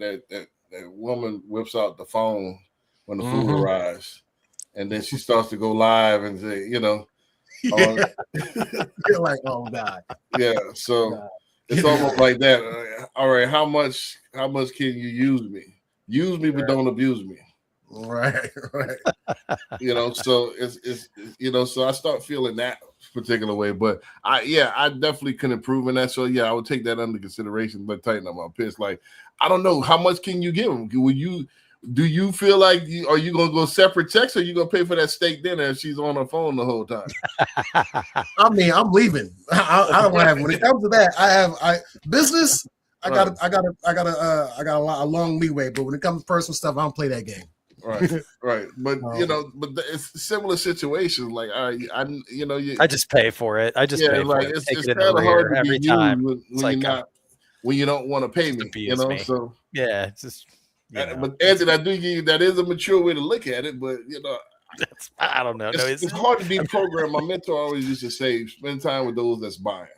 woman whips out the phone when the food arrives, and then she starts to go live and say, You're like, oh God. Yeah. So it's almost like that. All right, how much can you use me? Use me, but don't abuse me. Right. So it's so I start feeling that particular way. But I definitely can improve in that. So I would take that under consideration, but tighten up my pitch. Like, I don't know, how much can you give them? Do you feel like are you gonna go separate checks, or you gonna pay for that steak dinner if she's on her phone the whole time? I mean, I'm leaving. I don't want to have, when it comes to that, business. I got a long leeway, but when it comes to personal stuff, I don't play that game. Right. But but it's similar situations. Like I just pay for it. I just pay for it. It's Take it in kind the of hard rear to every be time. when you don't want to pay me. Me. So it's just. But Anthony, I do give you that is a mature way to look at it. But I don't know. It's hard to be programmed. My mentor always used to say, "Spend time with those that's buying."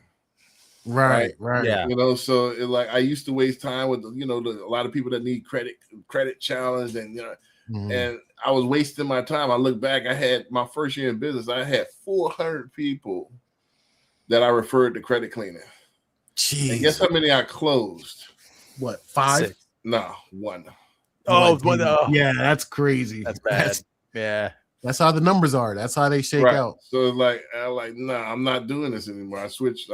Right. Yeah. So like I used to waste time with a lot of people that need credit challenge, and and I was wasting my time. I look back, I had my first year in business, I had 400 people that I referred to credit cleaning. Jeez. And guess how many I closed? What, 5? 6. No, 1. Oh, yeah, that's crazy. That's bad. That's how the numbers are. That's how they shake out. So nah, I'm not doing this anymore. I switched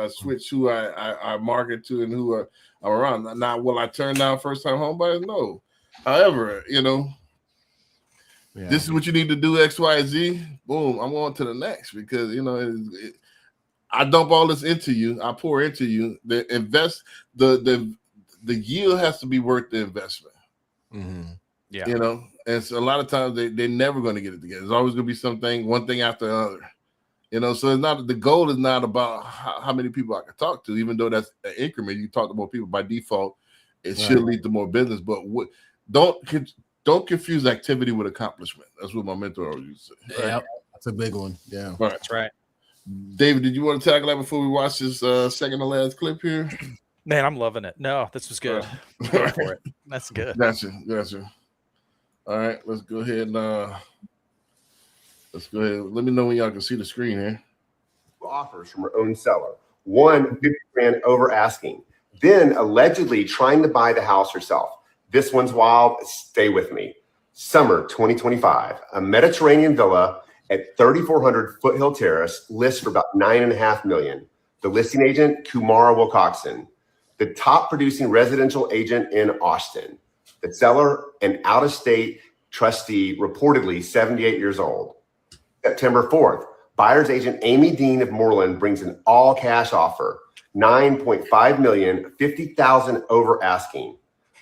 who I market to and who I'm around. Now, will I turn down first time home buyers? No. However, this is what you need to do, X, Y, Z. Boom, I'm on to the next because I dump all this into you. I pour into you. The yield has to be worth the investment. Yeah. And so a lot of times they're never going to get it together. There's always going to be one thing after another. So it's not, the goal is not about how many people I can talk to, even though that's an increment. You talk to more people by default, it should lead to more business. But don't confuse activity with accomplishment. That's what my mentor always used to say. Right? Yep, that's a big one. Yeah, right. That's right. David, did you want to tackle that before we watch this second to last clip here? Man, I'm loving it. No, this was good. Go for it. That's good. Gotcha. All right, let's go ahead and let me know when y'all can see the screen here. Offers from her own seller. One, 50 grand over asking. Then allegedly trying to buy the house herself. This one's wild. Stay with me. Summer 2025, a Mediterranean villa at 3400 Foothill Terrace lists for about $9.5 million. The listing agent, Kumara Wilcoxon, the top producing residential agent in Austin. The seller, an out-of-state trustee, reportedly 78 years old. September 4th, buyer's agent Amy Dean of Moreland brings an all-cash offer, $9.5 million, $50,000 over asking.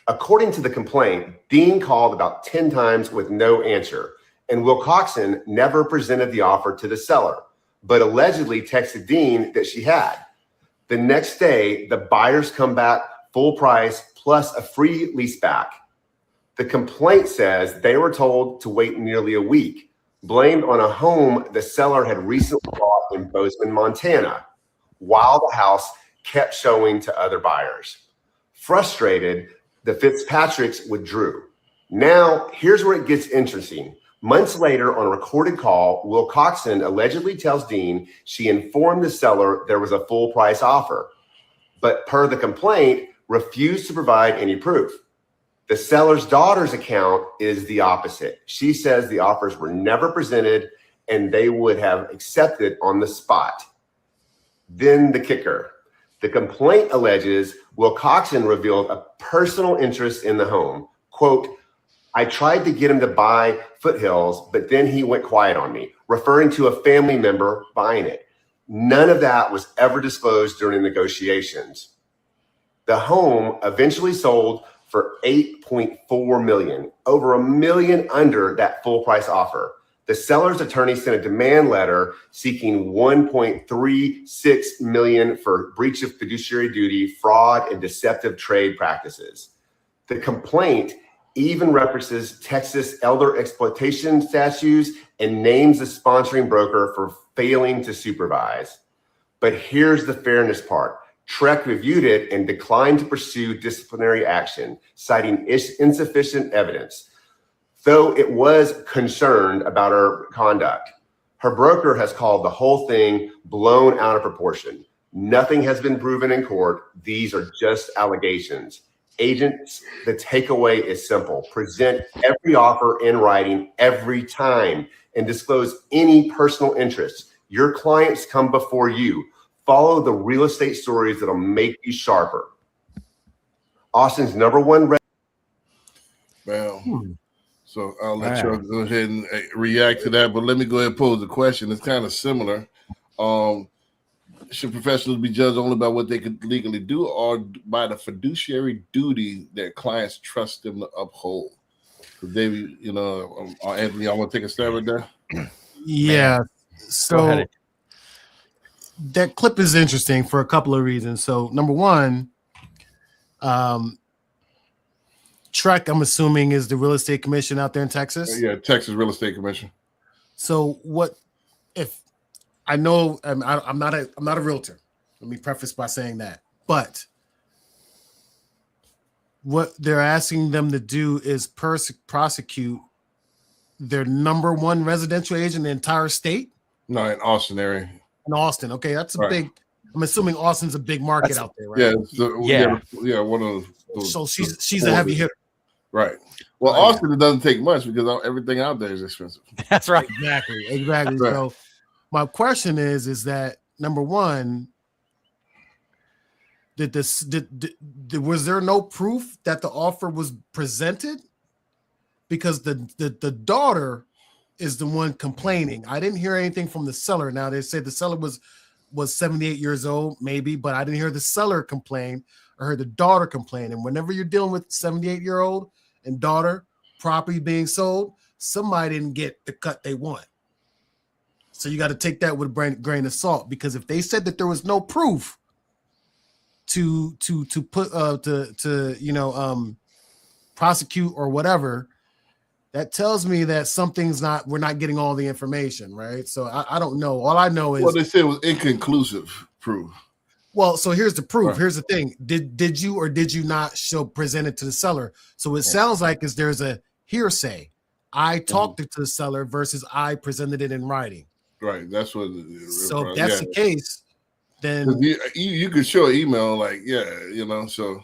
According to the complaint, Dean called about 10 times with no answer, and Wilcoxon never presented the offer to the seller, but allegedly texted Dean that she had. The next day, the buyers come back full price plus a free lease back. The complaint says they were told to wait nearly a week, blamed on a home the seller had recently bought in Bozeman, Montana, while the house kept showing to other buyers. Frustrated, the Fitzpatricks withdrew. Now, here's where it gets interesting. Months later, on a recorded call, Will Coxon allegedly tells Dean she informed the seller there was a full price offer, but per the complaint, refused to provide any proof. The seller's daughter's account is the opposite. She says the offers were never presented and they would have accepted on the spot. Then the kicker. The complaint alleges Will Coxon revealed a personal interest in the home. Quote, I tried to get him to buy Foothills, but then he went quiet on me, referring to a family member buying it. None of that was ever disclosed during negotiations. The home eventually sold for $8.4 million, over $1 million under that full price offer. The seller's attorney sent a demand letter seeking $1.36 million for breach of fiduciary duty, fraud, and deceptive trade practices. The complaint even references Texas elder exploitation statutes and names the sponsoring broker for failing to supervise. But here's the fairness part. TREC reviewed it and declined to pursue disciplinary action, citing insufficient evidence, though it was concerned about her conduct. Her broker has called the whole thing blown out of proportion. Nothing has been proven in court. These are just allegations. Agents, the takeaway is simple. Present every offer in writing every time and disclose any personal interests. Your clients come before you. Follow the real estate stories that'll make you sharper. Austin's #1 Well, so I'll let you go ahead and react to that, but let me go ahead and pose a question. It's kind of similar. Should professionals be judged only by what they could legally do or by the fiduciary duty that clients trust them to uphold? So David, Anthony, I want to take a stab at that. Yeah. So that clip is interesting for a couple of reasons. So number one, TREC, I'm assuming, is the real estate commission out there in Texas. Yeah, Texas Real Estate Commission. So what if I know I'm not a realtor. Let me preface by saying that. But what they're asking them to do is prosecute their #1 residential agent in the entire state. No, in Austin area. In Austin, okay, that's a big. I'm assuming Austin's a big market out there, right? Yeah, one of those. So she's a heavy hitter, right? Well, Austin, it doesn't take much because everything out there is expensive. That's right. Exactly. Right. So my question is that #1, was there no proof that the offer was presented? Because the daughter is the one complaining. I didn't hear anything from the seller. Now they said the seller was 78 years old, maybe, but I didn't hear the seller complain. I heard the daughter complain. And whenever you're dealing with 78-year-old and daughter property being sold, somebody didn't get the cut they want. So you got to take that with a grain of salt, because if they said that there was no proof to prosecute or whatever, that tells me that we're not getting all the information, right? So I don't know. All I know is, well, they said it was inconclusive proof. Well, so here's the proof. Right. Here's the thing. Did you or did you not present it to the seller? So it sounds like there's a hearsay. I talked it to the seller versus I presented it in writing. Right. That's what. So if that's the case, then you could show an email so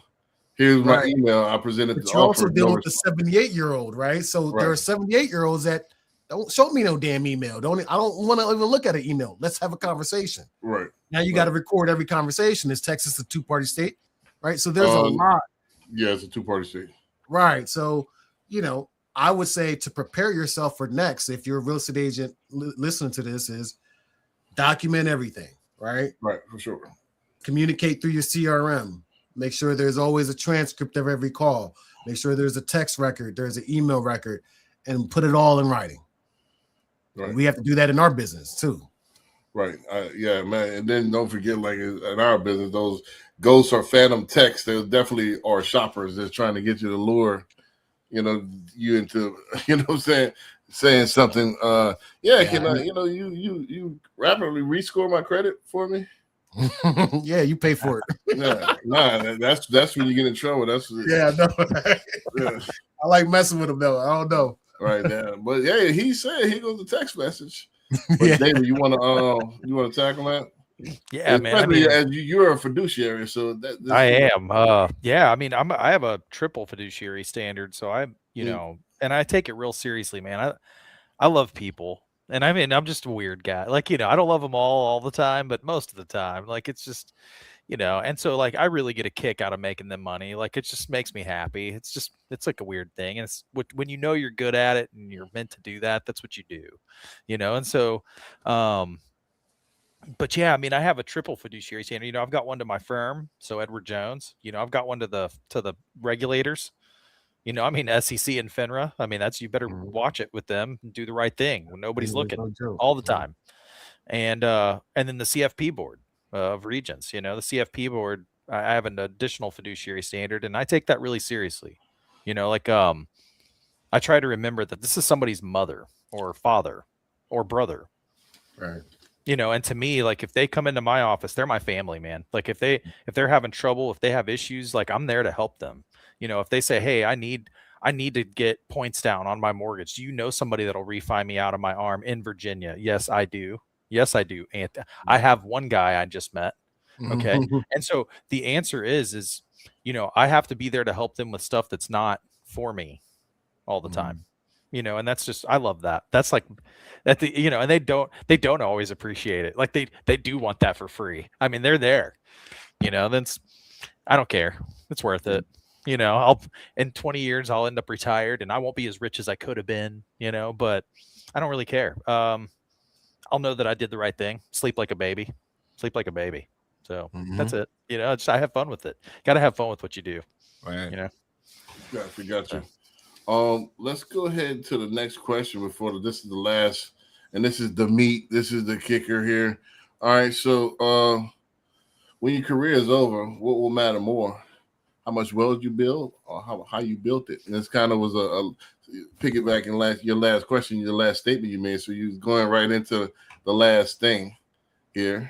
here's my email. I presented. But you're also dealing with the 78-year-old, right? So there are 78-year-olds that don't show me no damn email. I don't want to even look at an email. Let's have a conversation. Right. Now you got to record every conversation. Is Texas a two-party state? Right. So there's a lot. Yeah, it's a two-party state. Right. So, I would say to prepare yourself for next, if you're a real estate agent listening to this, is document everything, right? Right, for sure. Communicate through your CRM. Make sure there's always a transcript of every call. Make sure there's a text record, there's an email record, and put it all in writing. Right. We have to do that in our business too. Right. Yeah, man. And then don't forget, like in our business, those ghosts or phantom texts, they definitely are shoppers that's trying to get you to lure you into, saying something. Can I, you rapidly rescore my credit for me? Yeah, you pay for it. That's when you get in trouble. That's I like messing with them though. I don't know. right now. But yeah, he said he goes to text message. But Yeah. David, you want to tackle that? Yeah, man. I Especially mean, as you're a fiduciary, so I am. Yeah, I mean, I have a triple fiduciary standard, so I'm, you know, and I take it real seriously, man. I love people, and I mean, I'm just a weird guy. Like, you know, I don't love them all the time, but most of the time, like, it's just, you know, and so like I really get a kick out of making them money. Like, it just makes me happy. It's like a weird thing, and it's when you know you're good at it and you're meant to do that, that's what you do, you know. And so, but yeah, I mean, I have a triple fiduciary standard. You know, I've got one to my firm, so Edward Jones. You know, I've got one to the regulators. You know, I mean, SEC and FINRA. I mean, you better watch it with them and do the right thing when nobody's looking all the time. And then the CFP board of Regents. You know, the CFP board. I have an additional fiduciary standard, and I take that really seriously. You know, like I try to remember that this is somebody's mother or father or brother. Right. You know, and to me, like if they come into my office, they're my family, man. Like if they're having trouble, if they have issues, like I'm there to help them. You know, if they say, hey, I need to get points down on my mortgage. Do you know somebody that'll refi me out of my arm in Virginia? Yes, I do. Yes, I do. And I have one guy I just met. Okay. And so the answer is, you know, I have to be there to help them with stuff that's not for me all the time. You know, and that's just, I love that. That's like that, you know, and they don't always appreciate it. Like they do want that for free. I mean, they're there, you know, I don't care. It's worth it. You know, in 20 years, I'll end up retired and I won't be as rich as I could have been, you know, but I don't really care. I'll know that I did the right thing. Sleep like a baby. So that's it. You know, I have fun with it. Got to have fun with what you do. Right. You know, Got you. Let's go ahead to the next question this is the last, and this is the meat. This is the kicker here. All right. So when your career is over, what will matter more? How much wealth you build, or how you built it? And this kind of was a piggybacking your last question, your last statement you made. So you was going right into the last thing here.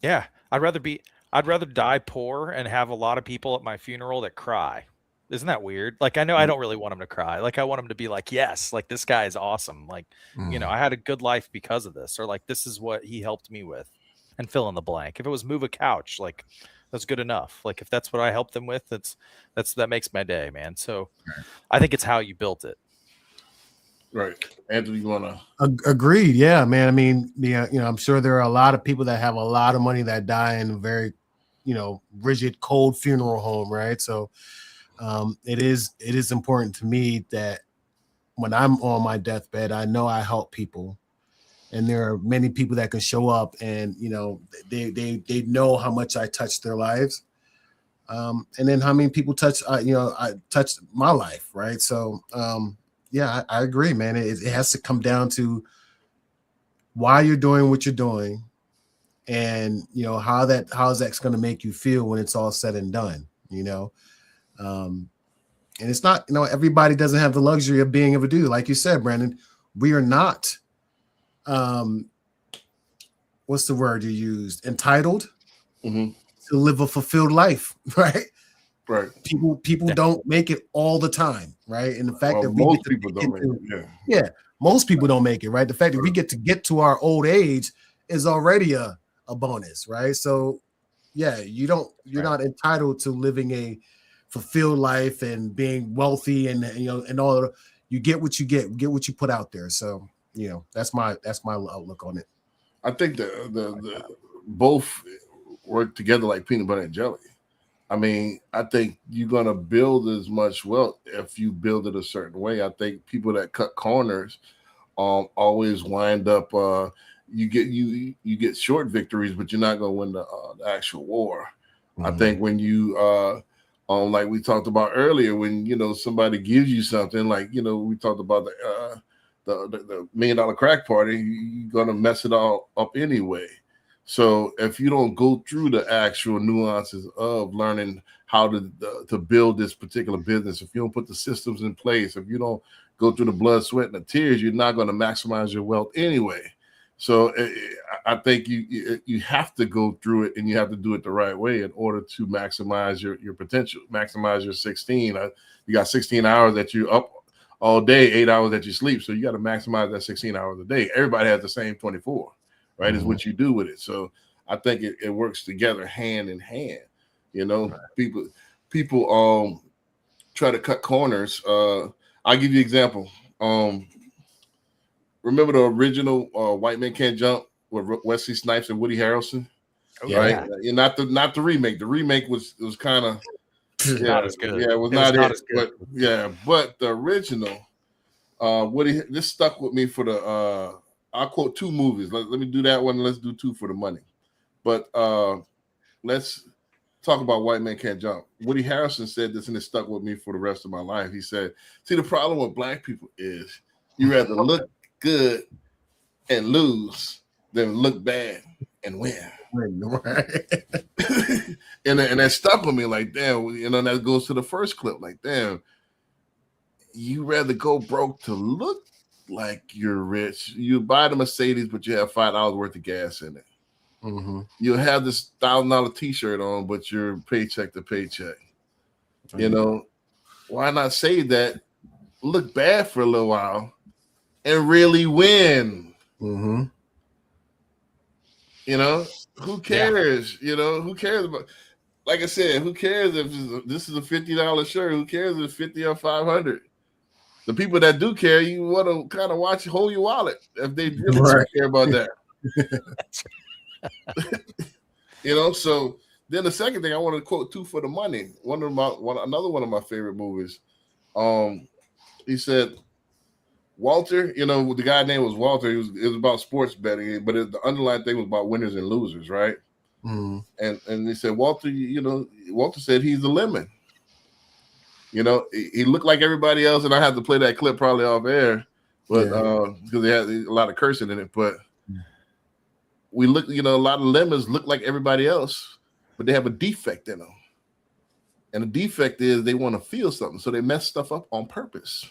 Yeah, I'd rather die poor and have a lot of people at my funeral that cry. Isn't that weird? Like, I know I don't really want them to cry. Like, I want them to be like, yes, like this guy is awesome. Like, you know, I had a good life because of this, or like, this is what he helped me with, and fill in the blank. If it was move a couch, like that's good enough. Like if that's what I helped them with, that makes my day, man. So I think it's how you built it. Right. Anthony, you wanna agreed? Yeah, man. I mean, yeah, you know, I'm sure there are a lot of people that have a lot of money that die in a very, you know, rigid, cold funeral home, right? So it is important to me that when I'm on my deathbed, I know I help people. And there are many people that can show up and, you know, they know how much I touched their lives. And then how many people I touched my life. Right. So, yeah, I agree, man. It has to come down to why you're doing what you're doing and, you know, how's that's going to make you feel when it's all said and done, you know? And it's not, you know, everybody doesn't have the luxury of being able to do, like you said, Brandon, we are not, what's the word you used? Entitled to live a fulfilled life, right? Right. People don't make it all the time, right? And the fact that most people don't make it. Yeah, most people don't make it, right? The fact that we get to our old age is already a bonus, right? So, yeah, you're not entitled to living a fulfilled life and being wealthy and you know and all. You get what you get what you put out there. So, you know, that's my outlook on it. I think the both work together like peanut butter and jelly. I mean, I think you're gonna build as much wealth if you build it a certain way. I think people that cut corners always wind up you get short victories, but you're not gonna win the actual war. I think when you like we talked about earlier, when you know somebody gives you something, like you know we talked about the $1 million crack party, you're gonna mess it all up anyway. So if you don't go through the actual nuances of learning how to build this particular business, if you don't put the systems in place, if you don't go through the blood, sweat, and the tears, you're not going to maximize your wealth anyway. So I think you have to go through it, and you have to do it the right way in order to maximize your potential, maximize your 16. You got 16 hours that you're all day, 8 hours that you sleep. So you got to maximize that 16 hours a day. Everybody has the same 24, right? Is what you do with it. So I think it works together hand in hand. You know, people try to cut corners. I'll give you an example. Remember the original White Men Can't Jump with Wesley Snipes and Woody Harrelson? Right? Yeah, not the remake. The remake was kind of not as good. Yeah, it was not as good. But the original, Woody, this stuck with me for the. I'll quote two movies. Let me do that one. Let's do two for the money. But let's talk about White Men Can't Jump. Woody Harrelson said this, and it stuck with me for the rest of my life. He said, "See, the problem with black people is you rather look good and lose than look bad and win." and that stuck with me. Like, damn, you know, that goes to the first clip. Like, damn, you rather go broke to look like you're rich. You buy the Mercedes, but you have $5 worth of gas in it. You'll have this $1,000 t-shirt on, but you're paycheck to paycheck. You know, why not say that, look bad for a little while and really win? You know, who cares? You know, who cares about, like I said, who cares if this is a $50 shirt? Who cares if it's 50 or 500? The people that do care, you want to kind of hold your wallet if they really care about that. You know, so then the second thing I want to quote too for the money. Another one of my favorite movies. He said, Walter, you know, the guy's name was Walter. It was about sports betting, but the underlying thing was about winners and losers, right? And he said, Walter, you know, Walter said he's a lemon. You know, he looked like everybody else, and I have to play that clip probably off air, but because they had a lot of cursing in it. But we look, you know, a lot of lemons look like everybody else, but they have a defect in them, and the defect is they want to feel something, so they mess stuff up on purpose.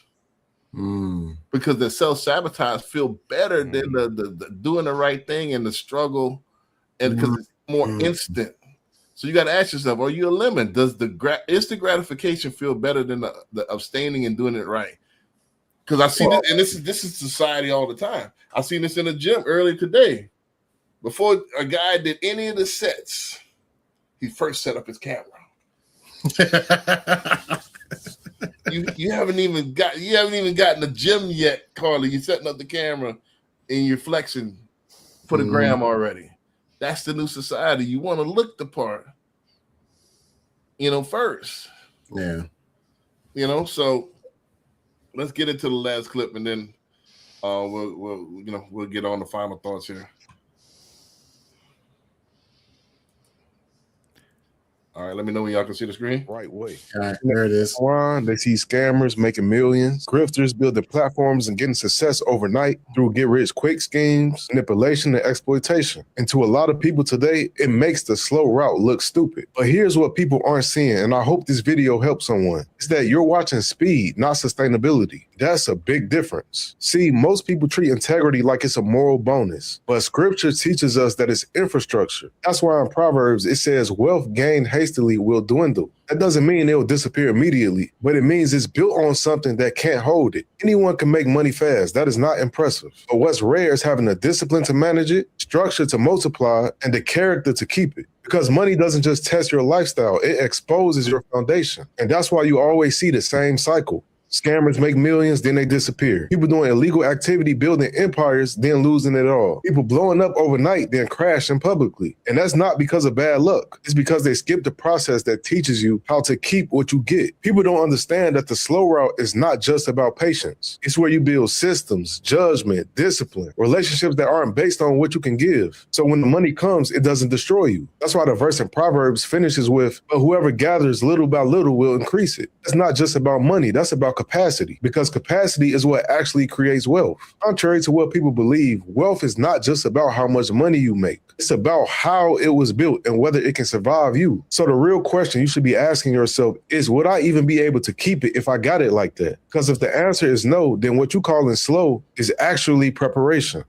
Because the self-sabotage feel better than the doing the right thing and the struggle, and because it's more instant. So you got to ask yourself: are you a lemon? Does the instant gratification feel better than the abstaining and doing it right? Because I see this, and this is society all the time. I seen this in the gym earlier today. Before a guy did any of the sets, he first set up his camera. You haven't even gotten the gym yet, Carly. You're setting up the camera and you're flexing for the gram already. That's the new society. You want to look the part, you know, first. Yeah. You know, so let's get into the last clip, and then we'll get on the final thoughts here. All right, let me know when y'all can see the screen. Right way. All right, there it is. They see scammers making millions, grifters building platforms and getting success overnight through get-rich-quick schemes, manipulation, and exploitation. And to a lot of people today, it makes the slow route look stupid. But here's what people aren't seeing, and I hope this video helps someone. It's that you're watching speed, not sustainability. That's a big difference. See, most people treat integrity like it's a moral bonus, but scripture teaches us that it's infrastructure. That's why in Proverbs, it says wealth gained hastily will dwindle. That doesn't mean it will disappear immediately, but it means it's built on something that can't hold it. Anyone can make money fast. That is not impressive. But what's rare is having the discipline to manage it, structure to multiply, and the character to keep it. Because money doesn't just test your lifestyle, it exposes your foundation. And that's why you always see the same cycle. Scammers make millions, then they disappear. People doing illegal activity, building empires, then losing it all. People blowing up overnight, then crashing publicly. And that's not because of bad luck. It's because they skipped the process that teaches you how to keep what you get. People don't understand that the slow route is not just about patience. It's where you build systems, judgment, discipline, relationships that aren't based on what you can give. So when the money comes, it doesn't destroy you. That's why the verse in Proverbs finishes with, but whoever gathers little by little will increase it. It's not just about money. That's about capacity, because capacity is what actually creates wealth. Contrary to what people believe, wealth is not just about how much money you make. It's about how it was built and whether it can survive you. So the real question you should be asking yourself is, would I even be able to keep it if I got it like that? Because if the answer is no, then what you calling slow is actually preparation.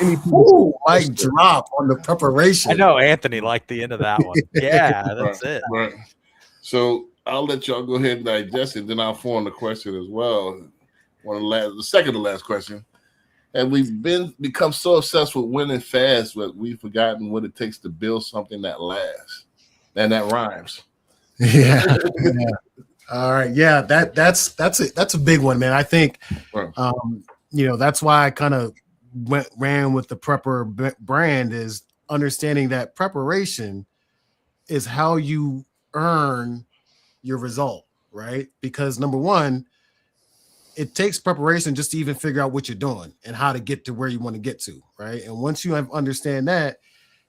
Ooh, mic drop on the preparation. I know Anthony liked the end of that one. Yeah, that's Right. So I'll let y'all go ahead and digest it, then I'll form the question as well. the second to last question. And we've become so obsessed with winning fast, but we've forgotten what it takes to build something that lasts and that rhymes. Yeah. Yeah. All right. Yeah, that's a big one, man. I think that's why I kind of ran with the Prepper brand, is understanding that preparation is how you earn your result, right? Because number one, it takes preparation just to even figure out what you're doing and how to get to where you want to get to, right? And once you understand that,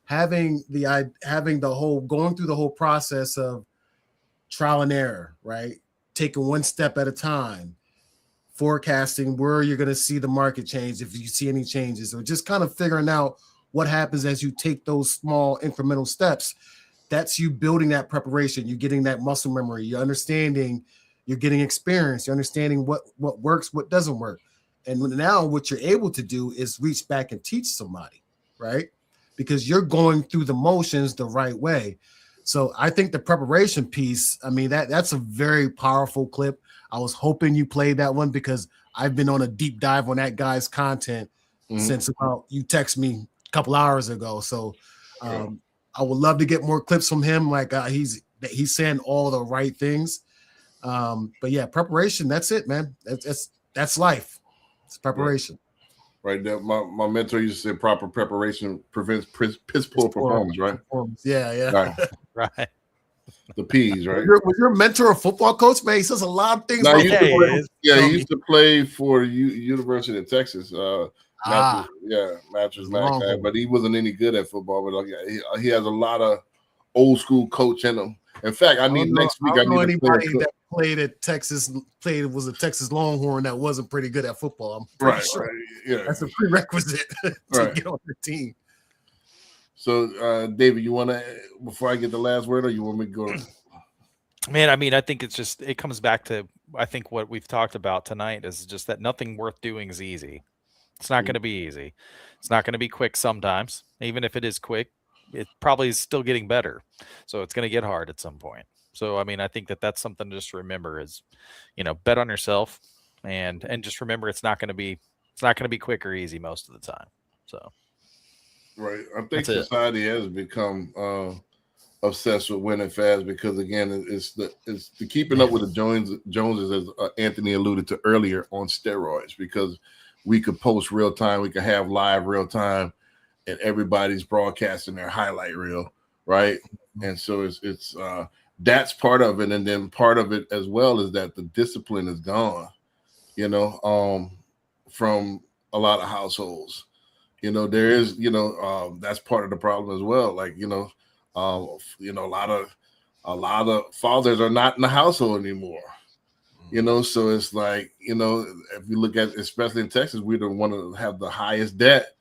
having the whole going through the whole process of trial and error, right? Taking one step at a time, forecasting where you're going to see the market change, if you see any changes, or just kind of figuring out what happens as you take those small incremental steps. That's you building that preparation. You're getting that muscle memory. You're understanding. You're getting experience. You're understanding what works, what doesn't work. And now what you're able to do is reach back and teach somebody, right? Because you're going through the motions the right way. So I think the preparation piece, I mean, that's a very powerful clip. I was hoping you played that one because I've been on a deep dive on that guy's content since about you text me a couple hours ago. So I would love to get more clips from him. Like he's saying all the right things. But yeah, preparation, that's it, man. That's life. It's preparation. Right there. My mentor used to say proper preparation prevents piss poor performance, right? Yeah. Right. The P's, right? Was your mentor a football coach, man? He says a lot of things. No, he used to play for University of Texas. Mattress Mac, but he wasn't any good at football. But he has a lot of old school coach in him. In fact, I need next week. I need anybody that played at Texas was a Texas Longhorn that wasn't pretty good at football. I'm pretty sure. Right. Yeah, that's a prerequisite to get on the team. So, David, you want to, before I get the last word, or you want me to go? Man, I mean, I think it comes back to, I think what we've talked about tonight is just that nothing worth doing is easy. It's not going to be easy. It's not going to be quick sometimes. Even if it is quick, it probably is still getting better. So it's going to get hard at some point. So, I mean, I think that's something to just remember is, bet on yourself and just remember it's not going to be quick or easy most of the time. So. Right. I think society has become obsessed with winning fast because, again, it's the keeping up with the Joneses, as Anthony alluded to earlier, on steroids, because we could post real time, we could have live real time, and everybody's broadcasting their highlight reel, right? And so it's that's part of it, and then part of it as well is that the discipline is gone, from a lot of households. There is, that's part of the problem as well. Like, a lot of fathers are not in the household anymore. So it's like, if you look at, especially in Texas, we don't want to have the highest debt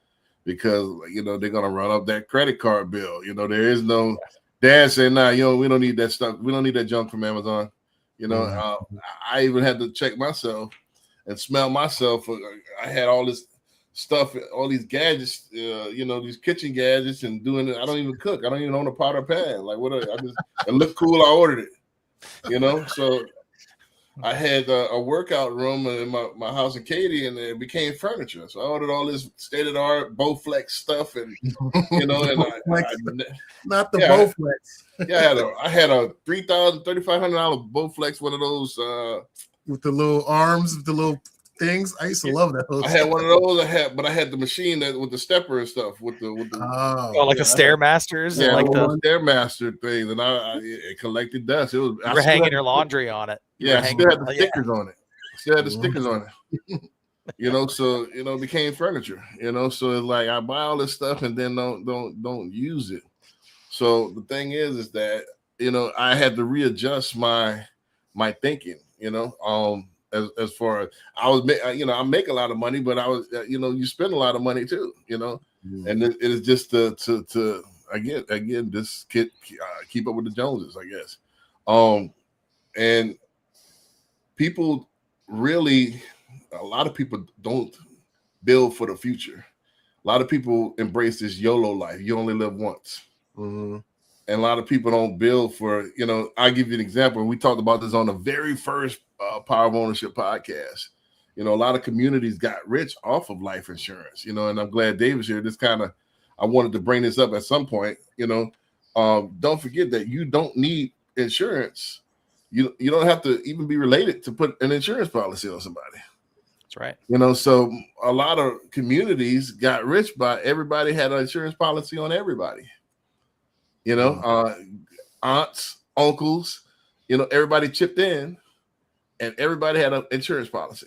because, they're going to run up that credit card bill. There is no dad saying, nah, we don't need that stuff. We don't need that junk from Amazon. I even had to check myself and smell myself. I had all this stuff, all these gadgets, these kitchen gadgets, and doing it. I don't even cook. I don't even own a pot or pan. Like, it looked cool. I ordered it, so I had a workout room in my house in Katy, and it became furniture. So I ordered all this state-of-the-art Bowflex stuff, and not the Bowflex. Yeah, I had a $3,500 Bowflex, one of those with the little arms, with the little things. I used to love that. I had one of those. But I had the machine that with the stepper and stuff. With the like a Stairmasters, like the Stairmaster thing, and it collected dust. It was. You were hanging your laundry on it. Yeah, I still had the stickers on it. Still had the stickers on it. So it became furniture. So it's like I buy all this stuff and then don't use it. So the thing is that I had to readjust my thinking. As far as I make a lot of money, but I was, you spend a lot of money too, and it is just to again, just keep up with the Joneses, I guess. And people really, a lot of people don't build for the future. A lot of people embrace this YOLO life. You only live once. And a lot of people don't build for, I'll give you an example. We talked about this on the very first Power of Ownership podcast. You know, a lot of communities got rich off of life insurance, you know, and I'm glad David's here. I wanted to bring this up at some point, you know. Don't forget that you don't need insurance. You don't have to even be related to put an insurance policy on somebody. That's right. You know, so a lot of communities got rich by everybody had an insurance policy on everybody. You know, aunts, uncles, you know, everybody chipped in and everybody had an insurance policy.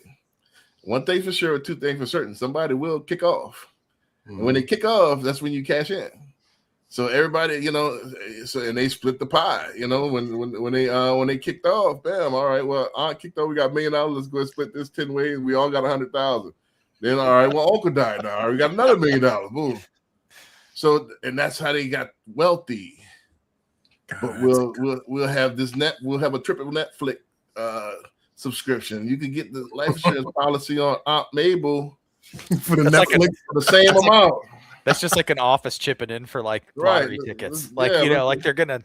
One thing for sure, two things for certain, somebody will kick off. And when they kick off, that's when you cash in. So everybody, you know, and they split the pie, you know, when they kicked off, bam, all right, well, aunt kicked off, we got $1 million, let's go split this 10 ways, we all got 100,000. Then all right, well, uncle died now, all right, we got another $1 million, boom. So, and that's how they got wealthy. But we'll have we'll have a triple Netflix subscription. You can get the life insurance policy on Aunt Mabel for the That's Netflix for the same amount. That's just like an office chipping in for like lottery tickets. Like, yeah, you know, like they're gonna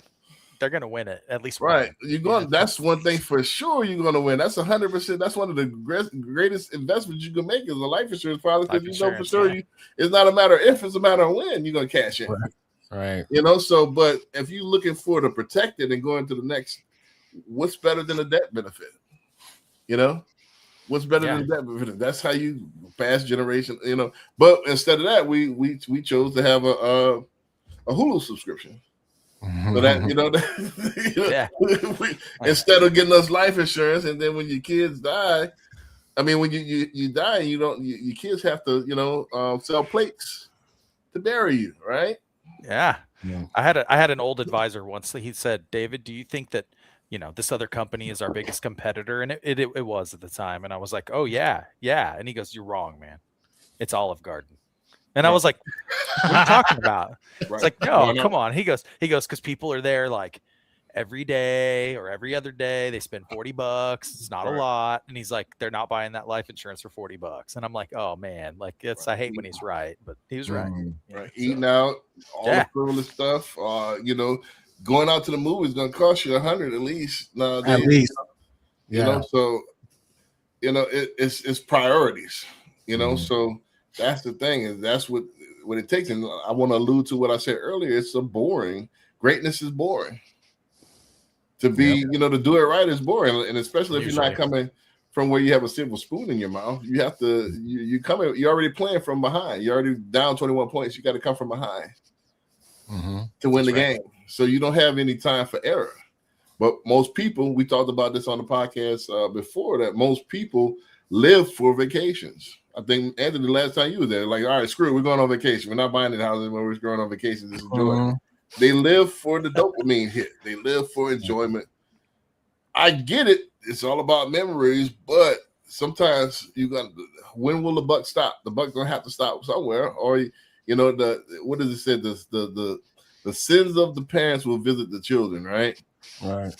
win it at least. Right. You're going. That's one thing for sure. You're going to win. That's 100%. That's one of the greatest investments you can make is a life insurance policy. Because you know for sure it's not a matter of if, it's a matter of when you're going to cash in. Right. You know. So, but if you're looking for to protect it and going to the next, what's better than a death benefit? You know. What's better than that? That's how you pass generation, you know. But instead of that, we chose to have a Hulu subscription. So that instead of getting us life insurance, and then when your kids die, I mean, when you die, your kids have to, you know, sell plates to bury you, right? Yeah. I had an old advisor once. He said, "David, do you think that, you know, this other company is our biggest competitor?" And it was at the time. And I was like, "Oh yeah. And he goes, "You're wrong, man. It's Olive Garden." And I was like, "What are you talking about?" It's like, "No, come on." He goes, "Because people are there like every day or every other day. They spend $40. It's not a lot." And he's like, "They're not buying that life insurance for $40." And I'm like, "Oh man, like I hate when he's right, but he was right." Right. Eating out, all the frivolous stuff, you know. Going out to the movie is going to cost you $100 at least nowadays. At least, you know. So, you know, it's priorities. You know, so that's the thing, is that's what it takes. And I want to allude to what I said earlier. It's so boring. Greatness is boring. To be, you know, to do it right is boring, and especially if you're not coming from where you have a silver spoon in your mouth. You have to. You're already playing from behind. You're already down 21 points. You got to come from behind to win the game. So you don't have any time for error. But most people, we talked about this on the podcast before, that most people live for vacations. I think, Anthony, the last time you were there, like, all right, screw it, we're going on vacation. We're not buying the houses when we're going on vacation. Just enjoy it. They live for the dopamine hit. They live for enjoyment. I get it. It's all about memories, but sometimes when will the buck stop? The buck's gonna have to stop somewhere, or you know, what does it say? The sins of the parents will visit the children, right? Right.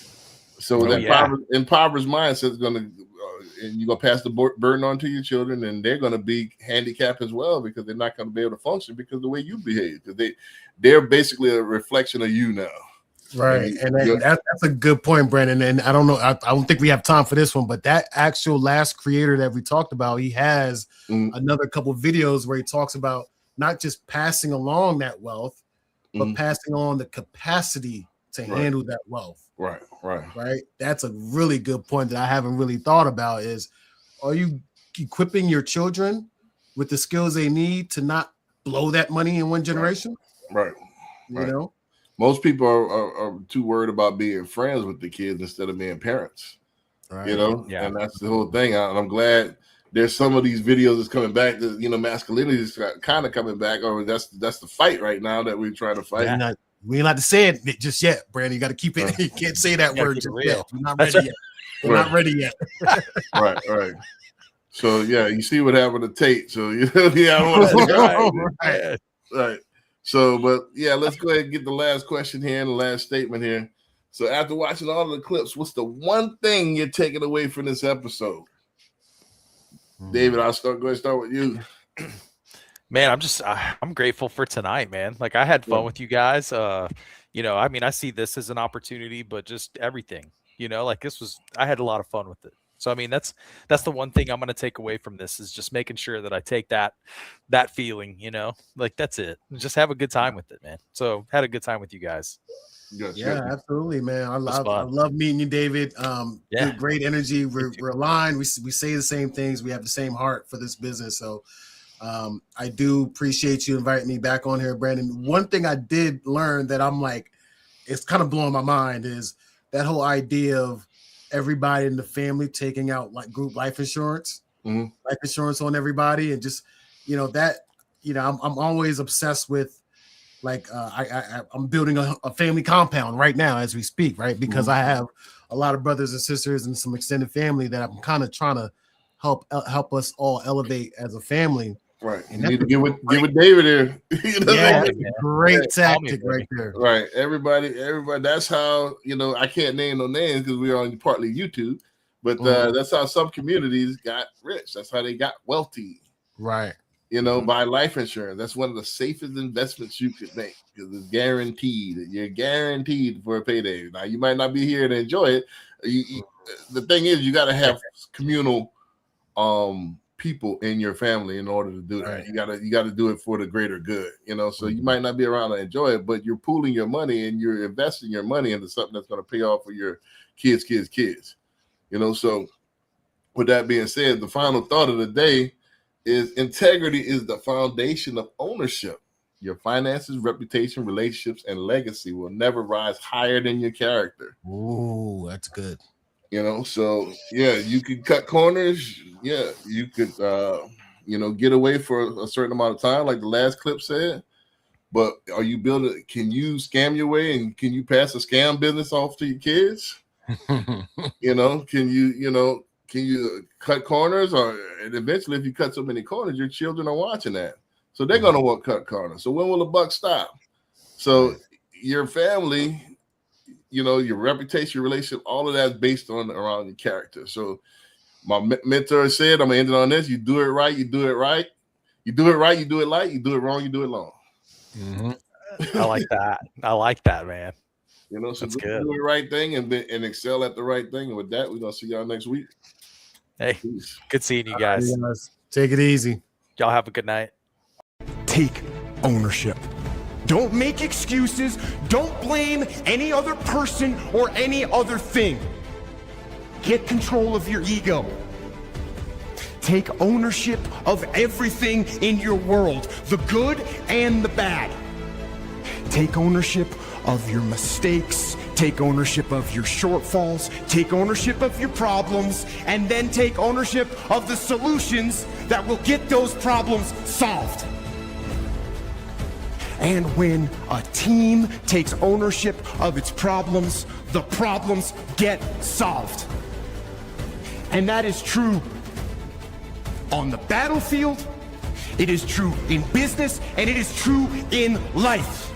So that impoverished mindset is going to, and you're going to pass the burden on to your children, and they're going to be handicapped as well because they're not going to be able to function because of the way you behave. Because they're basically a reflection of you now. Right. And that's a good point, Brandon. And I don't know, I don't think we have time for this one, but that actual last creator that we talked about, he has another couple of videos where he talks about not just passing along that wealth, but passing on the capacity to handle that wealth. Right. That's a really good point that I haven't really thought about is, are you equipping your children with the skills they need to not blow that money in one generation? Right. You know? Most people are too worried about being friends with the kids instead of being parents. Right. You know? Yeah. And that's the whole thing. And I'm glad there's some of these videos that's coming back that, you know, masculinity is kind of coming back, or that's the fight right now that we're trying to fight. We ain't allowed to say it just yet, Brandon. You got to keep it. You can't say that word just yet. We're not ready yet. We're not ready yet. Right. So yeah, you see what happened to Tate. So I don't want to right. So, but yeah, let's go ahead and get the last question here and the last statement here. So after watching all of the clips, what's the one thing you're taking away from this episode? David, I'll go ahead and start with you. Man, I'm grateful for tonight, man. Like, I had fun with you guys. You know, I mean, I see this as an opportunity, but just everything, you know, like I had a lot of fun with it. So I mean, that's the one thing I'm going to take away from this is just making sure that I take that feeling, like that's it. Just have a good time with it, man. So had a good time with you guys. Yes, Yeah, yes. absolutely, man. I was fun. love meeting you, David. Yeah. Great energy. We're aligned. We say the same things. We have the same heart for this business. So I do appreciate you inviting me back on here, Brandon. One thing I did learn that I'm like, it's kind of blowing my mind is that whole idea of everybody in the family taking out like group life insurance, life insurance on everybody, and just I'm always obsessed with like I'm building a family compound right now as we speak, right? Because I have a lot of brothers and sisters and some extended family that I'm kind of trying to help us all elevate as a family. Right. And You need to get with David here. Yeah, that's a great tactic right there. Right. Everybody. That's how, I can't name no names because we're on partly YouTube, but that's how some communities got rich. That's how they got wealthy. Right. Buy life insurance. That's one of the safest investments you could make because it's guaranteed. You're guaranteed for a payday. Now, you might not be here to enjoy it. The thing is, you got to have communal people in your family in order to do that. Right. You got to do it for the greater good, so you might not be around to enjoy it, but you're pooling your money and you're investing your money into something that's going to pay off for your kids. So with that being said, the final thought of the day is integrity is the foundation of ownership. Your finances, reputation, relationships, and legacy will never rise higher than your character. Ooh, that's good. So yeah, you could cut corners. Yeah, you could, get away for a certain amount of time, like the last clip said. But are you building? Can you scam your way, and can you pass a scam business off to your kids? Can you cut corners, and eventually, if you cut so many corners, your children are watching that, so they're going to want cut corners. So when will the buck stop? So your family. Your reputation, your relationship, all of that is based around your character. So my mentor said, I'm gonna end it on this. You do it right, you do it right. You do it right, you do it light. You do it wrong, you do it long. I like that. I like that, man. So do the right thing and excel at the right thing. And with that, we're gonna see y'all next week. Hey, good seeing you guys. Take it easy. Y'all have a good night. Take ownership. Don't make excuses. Don't blame any other person or any other thing. Get control of your ego. Take ownership of everything in your world, the good and the bad. Take ownership of your mistakes. Take ownership of your shortfalls. Take ownership of your problems. And then take ownership of the solutions that will get those problems solved. And when a team takes ownership of its problems, the problems get solved. And that is true on the battlefield, it is true in business, and it is true in life.